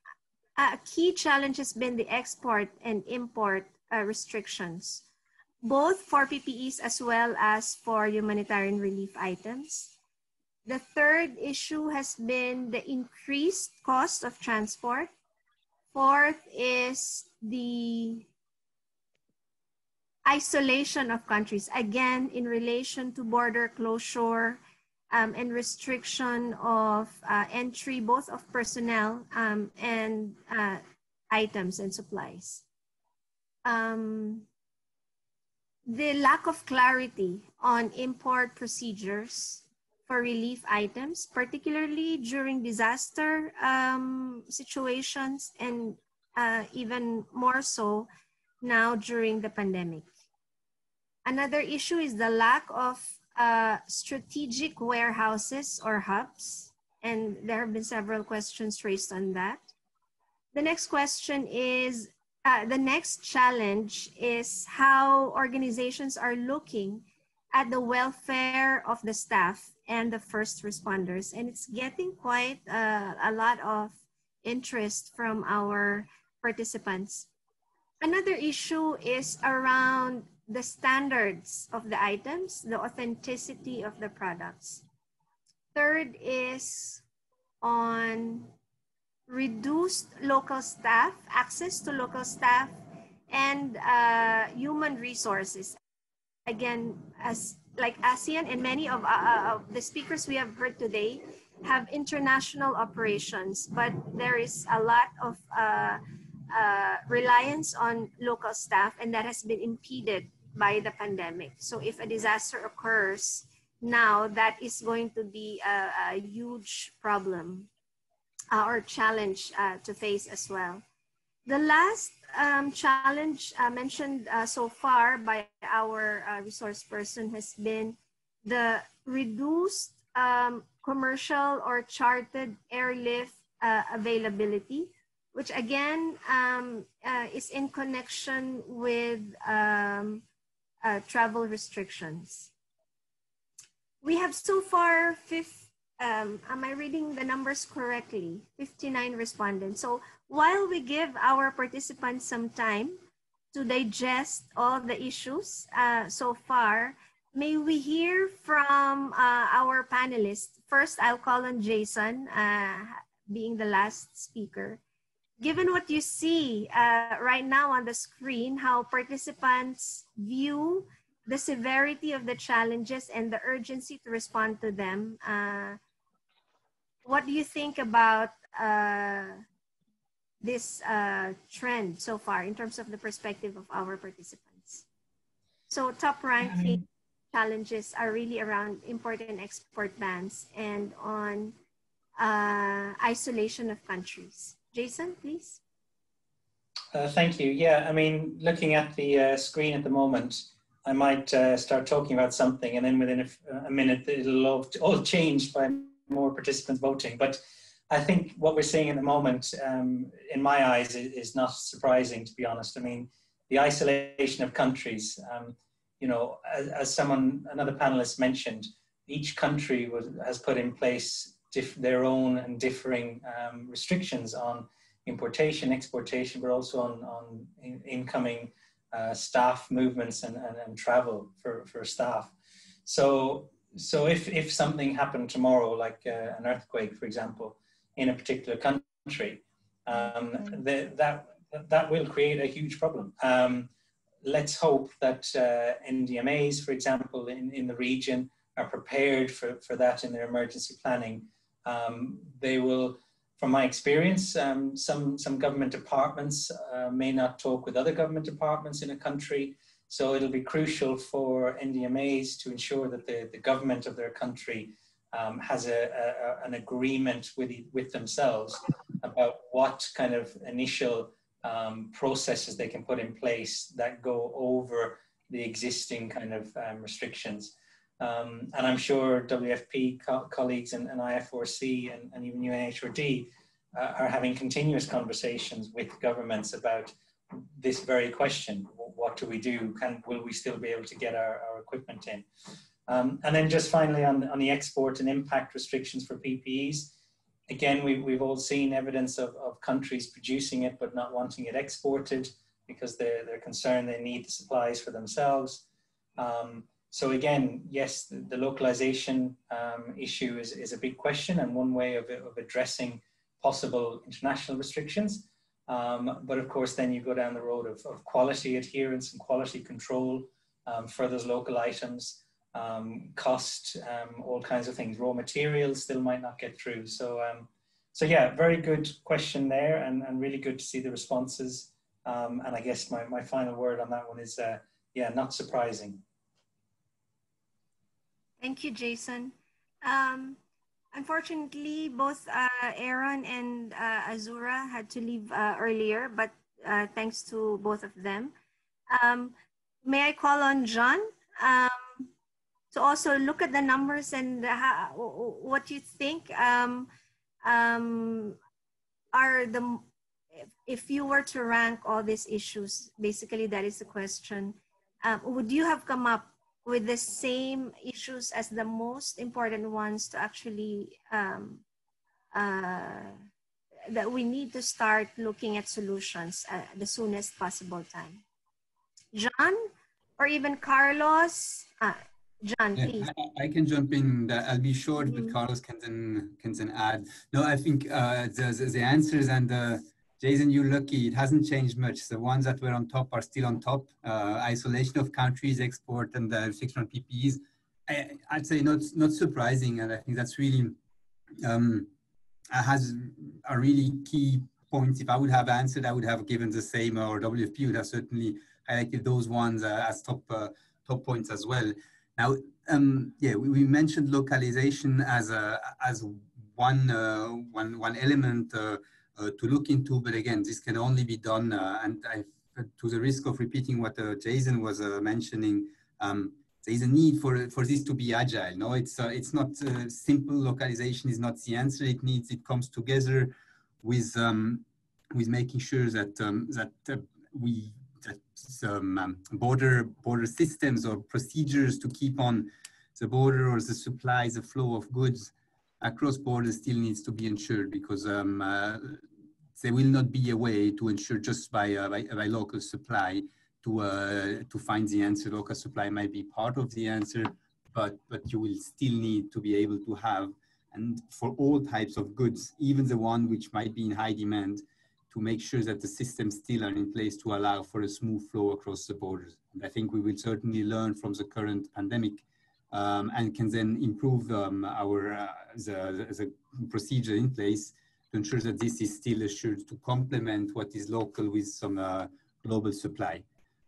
A key challenge has been the export and import restrictions, both for PPEs as well as for humanitarian relief items. The third issue has been the increased cost of transport. Fourth is the isolation of countries, again, in relation to border closure and restriction of entry, both of personnel and items and supplies. the lack of clarity on import procedures for relief items, particularly during disaster situations, and even more so now during the pandemic. Another issue is the lack of strategic warehouses or hubs, and there have been several questions raised on that. The next question is, the next challenge is how organizations are looking at the welfare of the staff and the first responders. And it's getting quite a lot of interest from our participants. Another issue is around the standards of the items, the authenticity of the products. Third is on reduced local staff, access to local staff, and human resources. Again, as like ASEAN and many of the speakers we have heard today have international operations, but there is a lot of reliance on local staff, and that has been impeded by the pandemic. So if a disaster occurs now, that is going to be a huge problem or challenge to face as well. The last challenge mentioned so far by our resource person has been the reduced commercial or chartered airlift availability, which again is in connection with travel restrictions. We have so far am I reading the numbers correctly? 59 respondents. So while we give our participants some time to digest all the issues so far, may we hear from our panelists. First, I'll call on Jason, being the last speaker. Given what you see right now on the screen, how participants view the severity of the challenges and the urgency to respond to them, what do you think about this trend so far in terms of the perspective of our participants? So top ranking challenges are really around import and export bans and on isolation of countries. Jason, please. Thank you. Yeah, I mean, looking at the screen at the moment, I might start talking about something, and then within a minute, it'll all change by more participants voting. But I think what we're seeing at the moment, in my eyes, is not surprising, to be honest. I mean, the isolation of countries, you know, as another panelist mentioned, each country has put in place their own and differing restrictions on importation, exportation, but also on incoming staff movements and travel for staff. So if something happened tomorrow, like an earthquake, for example, in a particular country, that will create a huge problem. Let's hope that NDMAs, for example, in the region are prepared for that in their emergency planning. They will, from my experience, some government departments may not talk with other government departments in a country. So it'll be crucial for NDMAs to ensure that the government of their country has an agreement with themselves about what kind of initial processes they can put in place that go over the existing kind of restrictions. And I'm sure WFP colleagues and IFRC and even UNHRD are having continuous conversations with governments about this very question. What do we do? Will we still be able to get our equipment in? And then just finally on the export and impact restrictions for PPEs, again, we've all seen evidence of countries producing it but not wanting it exported because they're concerned they need the supplies for themselves. So again, yes, the localization issue is a big question and one way of addressing possible international restrictions. But of course, then you go down the road of quality adherence and quality control for those local items, cost, all kinds of things. Raw materials still might not get through. So yeah, very good question there and really good to see the responses. And I guess my final word on that one is, yeah, not surprising. Thank you, Jason. Unfortunately, both Aaron and Azura had to leave earlier, but thanks to both of them. May I call on John to also look at the numbers and what you think are the, if you were to rank all these issues, basically that is the question, would you have come up with the same issues as the most important ones to actually, that we need to start looking at solutions at the soonest possible time? John, or even Carlos? John, please. I can jump in. I'll be short, but Carlos can then add. No, I think the answers, and Jason, you're lucky. It hasn't changed much. The ones that were on top are still on top. Isolation of countries, export, and restriction on PPEs. I'd say not surprising, and I think that's really has a really key point. If I would have answered, I would have given the same, or WFP would have certainly highlighted those ones as top points as well. Now, yeah, we mentioned localization as one element to look into, but again, this can only be done, and to the risk of repeating what Jason was mentioning, there is a need for this to be agile. No, it's not simple. Localization is not the answer. It comes together with making sure that border systems or procedures to keep on the border, or the supplies, the flow of goods across borders still needs to be ensured, because there will not be a way to ensure just by local supply to find the answer. Local supply might be part of the answer, but you will still need to be able to have, and for all types of goods, even the one which might be in high demand, to make sure that the systems still are in place to allow for a smooth flow across the borders. And I think we will certainly learn from the current pandemic, and can then improve the procedure in place to ensure that this is still assured to complement what is local with some global supply.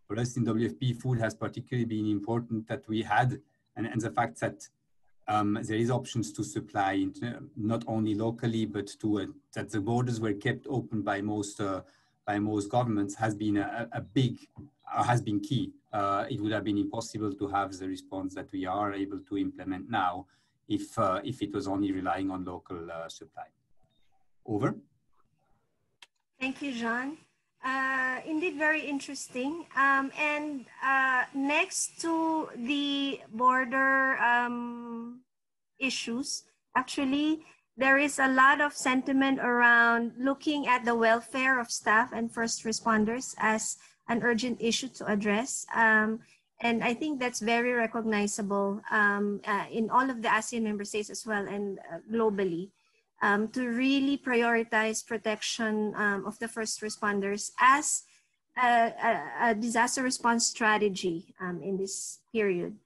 For us in WFP, food has particularly been important that we had, and the fact that there is options to supply not only locally, but that the borders were kept open by most governments has been has been key. It would have been impossible to have the response that we are able to implement now if it was only relying on local supply. Over. Thank you, Jean. Indeed, very interesting. And next to the border issues, actually, there is a lot of sentiment around looking at the welfare of staff and first responders as an urgent issue to address. And I think that's very recognizable in all of the ASEAN member states as well, and globally. To really prioritize protection of the first responders as a disaster response strategy in this period.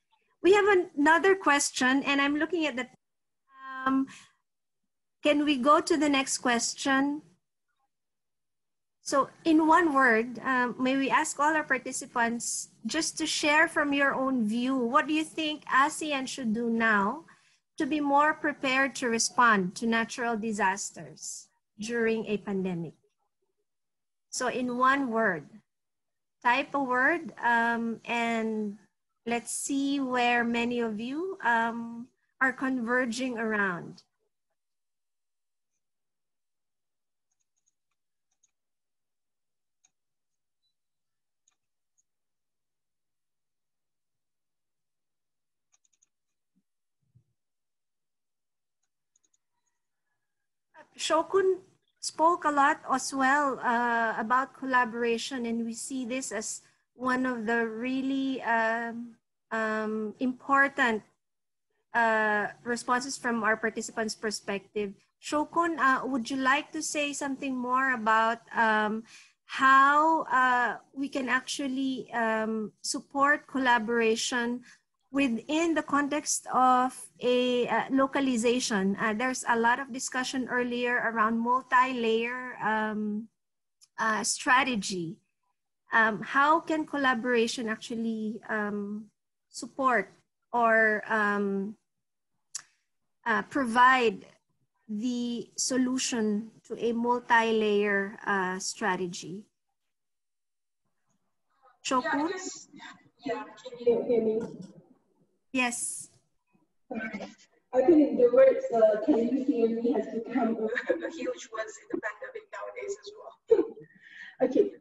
We have another question, and I'm looking at the, can we go to the next question? So in one word, may we ask all our participants just to share from your own view, what do you think ASEAN should do now to be more prepared to respond to natural disasters during a pandemic? So in one word, type a word, and let's see where many of you are converging around. Shokun spoke a lot as well about collaboration, and we see this as one of the really important responses from our participants' perspective. Shokun, would you like to say something more about how we can actually support collaboration within the context of a localization? There's a lot of discussion earlier around multi-layer strategy. how can collaboration actually support or provide the solution to a multi-layer strategy? Shokun? Yeah, can you hear me? Yes. I think the words "can you hear me" has become a huge word in the pandemic nowadays as well. Okay,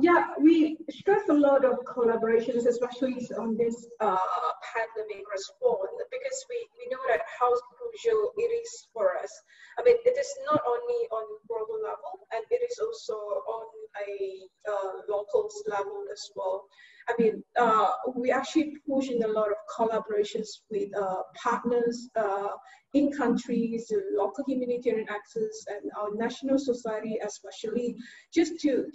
yeah, we stress a lot of collaborations, especially on this pandemic response, because we know that how crucial it is for us. I mean, it is not only on global level, and it is also on a local level as well. I mean, we actually push in a lot of collaborations with partners in countries, local humanitarian access, and our national society, especially, just to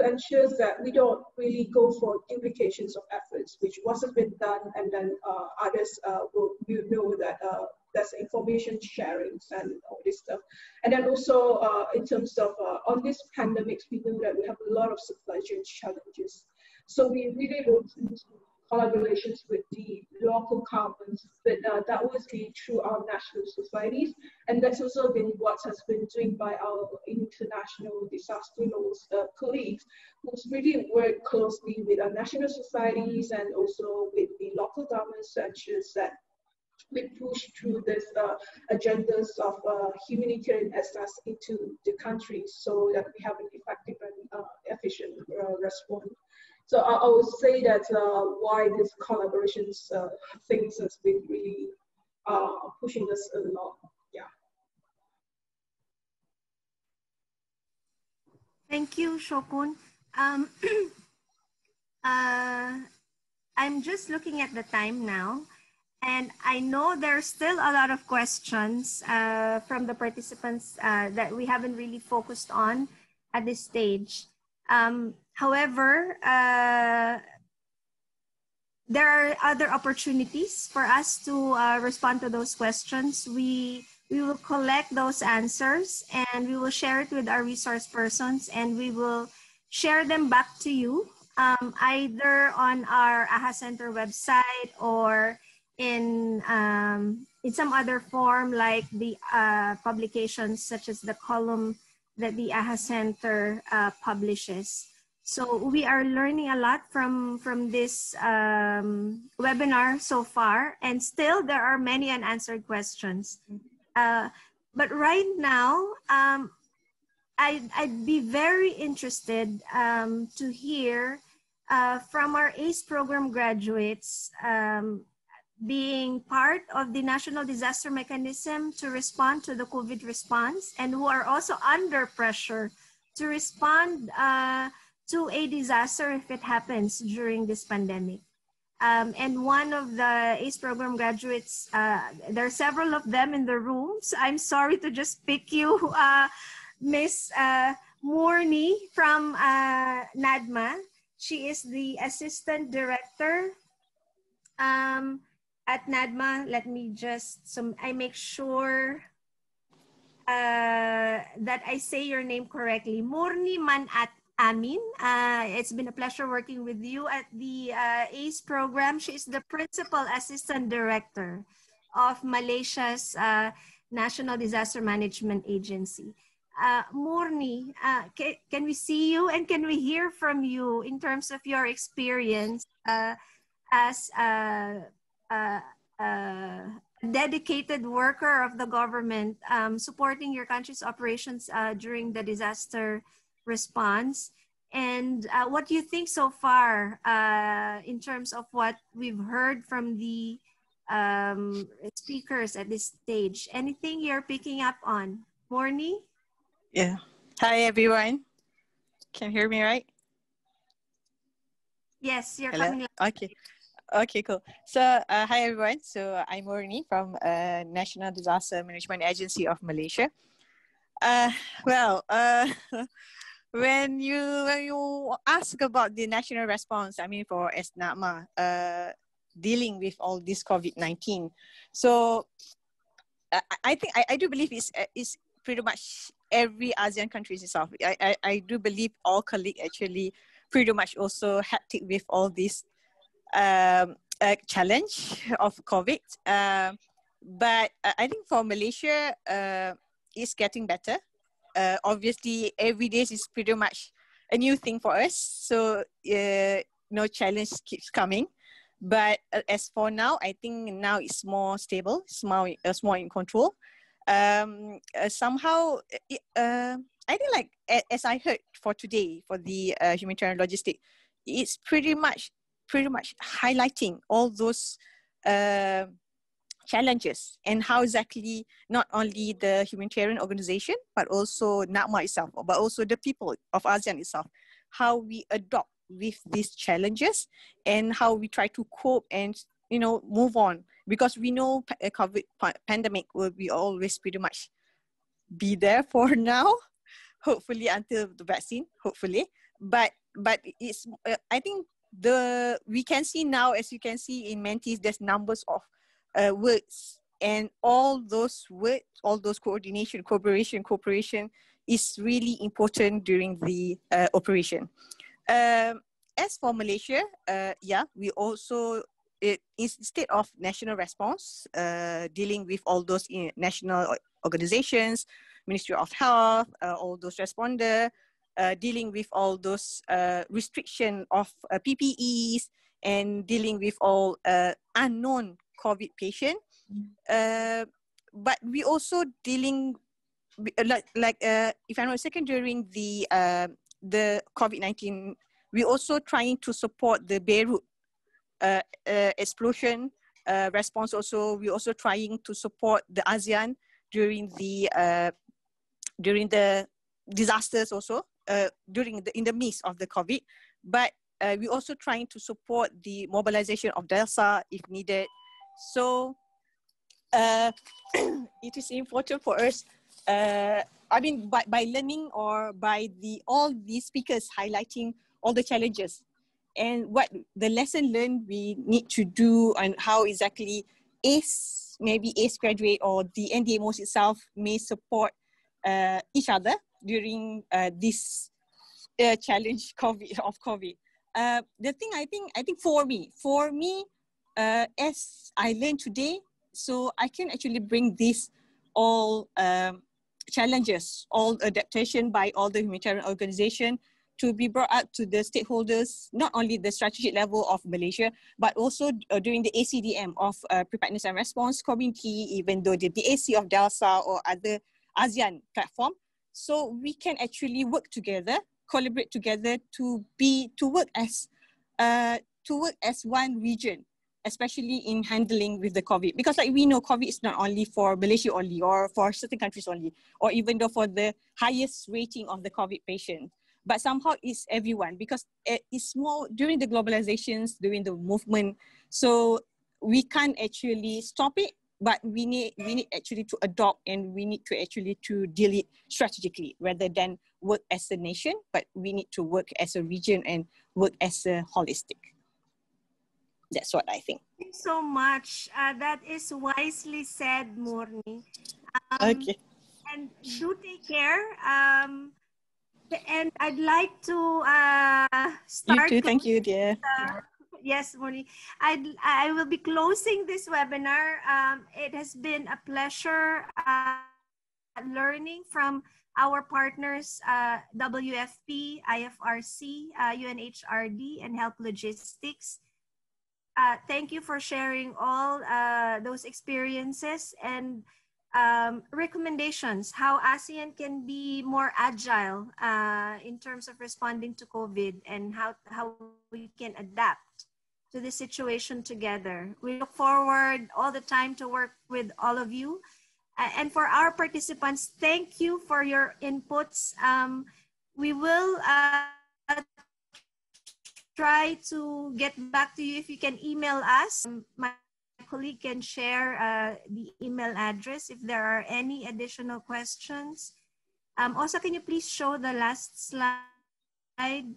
ensure that we don't really go for duplications of efforts, which wasn't been done, and then others will know that that's information sharing and all this stuff. And then also in terms of on this pandemic, we know that we have a lot of supply chain challenges. So we really looked into collaborations with the local governments, but that was really through our national societies. And that's also been what has been doing by our international disaster laws colleagues, who's really worked closely with our national societies and also with the local governments to ensure that we push through this agendas of humanitarian access into the countries so that we have an effective and efficient response. So I would say that why this collaborations things has been really pushing us a lot. Yeah. Thank you, Shokun. I'm just looking at the time now, and I know there's still a lot of questions from the participants that we haven't really focused on at this stage. However, there are other opportunities for us to respond to those questions. We will collect those answers and we will share it with our resource persons, and we will share them back to you either on our AHA Center website or in some other form, like the publications such as the column that the AHA Center publishes. So we are learning a lot from this webinar so far, and still there are many unanswered questions. But right now, I'd be very interested to hear from our ACE program graduates being part of the National Disaster Mechanism to respond to the COVID response, and who are also under pressure to respond to a disaster if it happens during this pandemic. And one of the ACE program graduates, there are several of them in the room, so I'm sorry to just pick you, Miss Morni from NADMA. She is the Assistant Director at NADMA. Let me just, I make sure that I say your name correctly. Morni Manat Amin. It's been a pleasure working with you at the ACE program. She is the Principal Assistant Director of Malaysia's National Disaster Management Agency. Morni, can we see you and can we hear from you in terms of your experience as a dedicated worker of the government supporting your country's operations during the disaster response, and what do you think so far in terms of what we've heard from the speakers at this stage? Anything you're picking up on? Morni? Yeah. Hi, everyone. Can you hear me right? Yes, you're Hello? coming. Okay. Okay, cool. So, hi, everyone. So, I'm Morni from National Disaster Management Agency of Malaysia. When you ask about the national response, I mean, for NADMA, dealing with all this COVID-19, so I do believe it's pretty much every ASEAN country itself. I do believe all colleagues actually pretty much also hectic with all this challenge of COVID. But I think for Malaysia, it's getting better. Obviously, every day is pretty much a new thing for us. So no challenge keeps coming. But as for now, I think now it's more stable, it's more in control. Somehow, I think like as I heard for today for the humanitarian logistic, it's pretty much highlighting all those challenges and how exactly not only the humanitarian organization but also NACMA itself, but also the people of ASEAN itself, how we adopt with these challenges and how we try to cope and move on, because we know a COVID pandemic will be always pretty much be there for now, hopefully until the vaccine, hopefully. But it's I think we can see now, as you can see in Mentees, there's numbers of words, and all those words, all those coordination, cooperation is really important during the operation. As for Malaysia, we also, instead of national response, dealing with all those national organizations, Ministry of Health, all those responder, dealing with all those restriction of PPEs, and dealing with all unknown COVID patient. But we also dealing like if I'm not mistaken, during the COVID-19, we also trying to support the Beirut explosion response. Also, we also trying to support the ASEAN during the disasters, also in the midst of the COVID. But we also trying to support the mobilization of DELSA if needed. So it is important for us. I mean, by learning, or by all these speakers highlighting all the challenges and what the lesson learned we need to do, and how exactly maybe ACE graduate or the NDMOs itself may support each other during this challenge of COVID. The thing I think for me, as I learned today, so I can actually bring this all challenges, all adaptation by all the humanitarian organization to be brought up to the stakeholders, not only the strategic level of Malaysia, but also during the ACDM of Preparedness and Response Community, even though the BAC of DELSA or other ASEAN platform. So we can actually work together, collaborate together to work as one region, especially in handling with the COVID. Because like we know, COVID is not only for Malaysia only, or for certain countries only, or even though for the highest rating of the COVID patient, but somehow it's everyone, because it's more during the globalizations, during the movement. So we can't actually stop it, but we need actually to adopt, and we need to actually to deal it strategically rather than work as a nation, but we need to work as a region and work as a holistic. That's what I think. Thank you so much. That is wisely said, Morni. Okay. And do take care. And I'd like to start. You too. Thank you, dear. Yes, Morni. I will be closing this webinar. It has been a pleasure learning from our partners, WFP, IFRC, UNHRD, and Help Logistics. Thank you for sharing all those experiences and recommendations, how ASEAN can be more agile in terms of responding to COVID, and how we can adapt to the situation together. We look forward all the time to work with all of you. And for our participants, thank you for your inputs. We will try to get back to you if you can email us. My colleague can share the email address if there are any additional questions. Also, can you please show the last slide?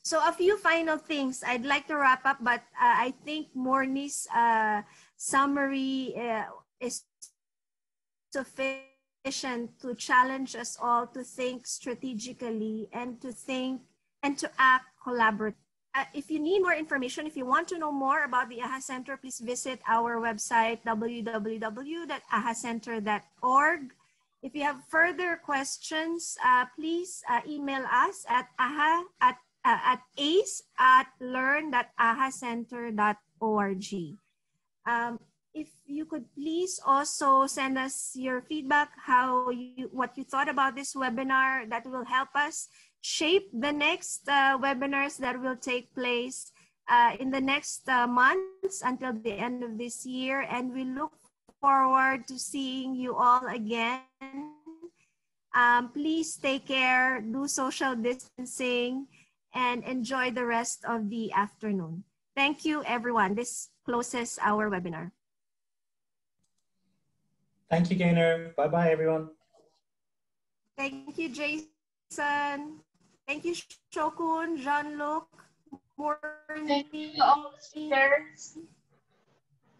So a few final things. I'd like to wrap up, but I think Morni's summary is sufficient. mission to challenge us all to think strategically and to think and to act collaboratively. If you need more information, if you want to know more about the AHA Center, please visit our website, www.ahacenter.org. If you have further questions, please email us at ace@learn.ahacenter.org. If you could please also send us your feedback, what you thought about this webinar, that will help us shape the next webinars that will take place in the next months until the end of this year. And we look forward to seeing you all again. Please take care, do social distancing, and enjoy the rest of the afternoon. Thank you, everyone. This closes our webinar. Thank you, Gaynor. Bye-bye, everyone. Thank you, Jason. Thank you, Shokun, Jean-Luc, Morning. Thank you all speakers.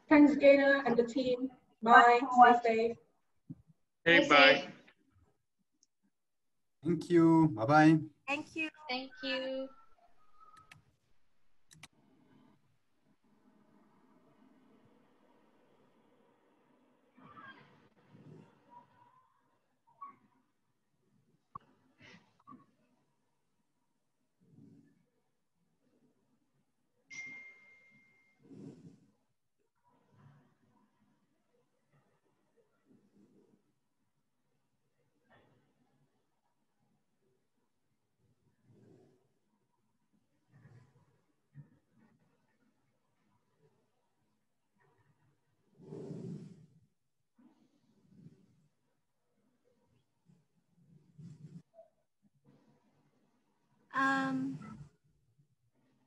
Thanks, Gaynor and the team. Bye. Stay safe. Hey, bye. Thank you. Bye-bye. Thank you. Thank you.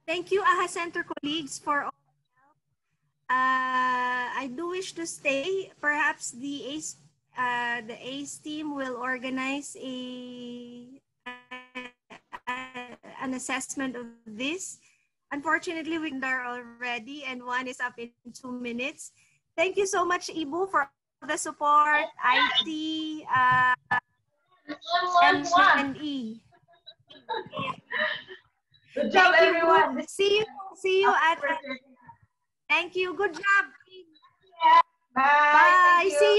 Thank you, AHA Center colleagues, for all the help. I do wish to stay. Perhaps the ACE team will organize an assessment of this. Unfortunately, we're there already, and one is up in 2 minutes. Thank you so much, Ibu, for the support, IT, M&E. Good job, everyone. See you at. Thank you. Good job. Bye. Bye. See you.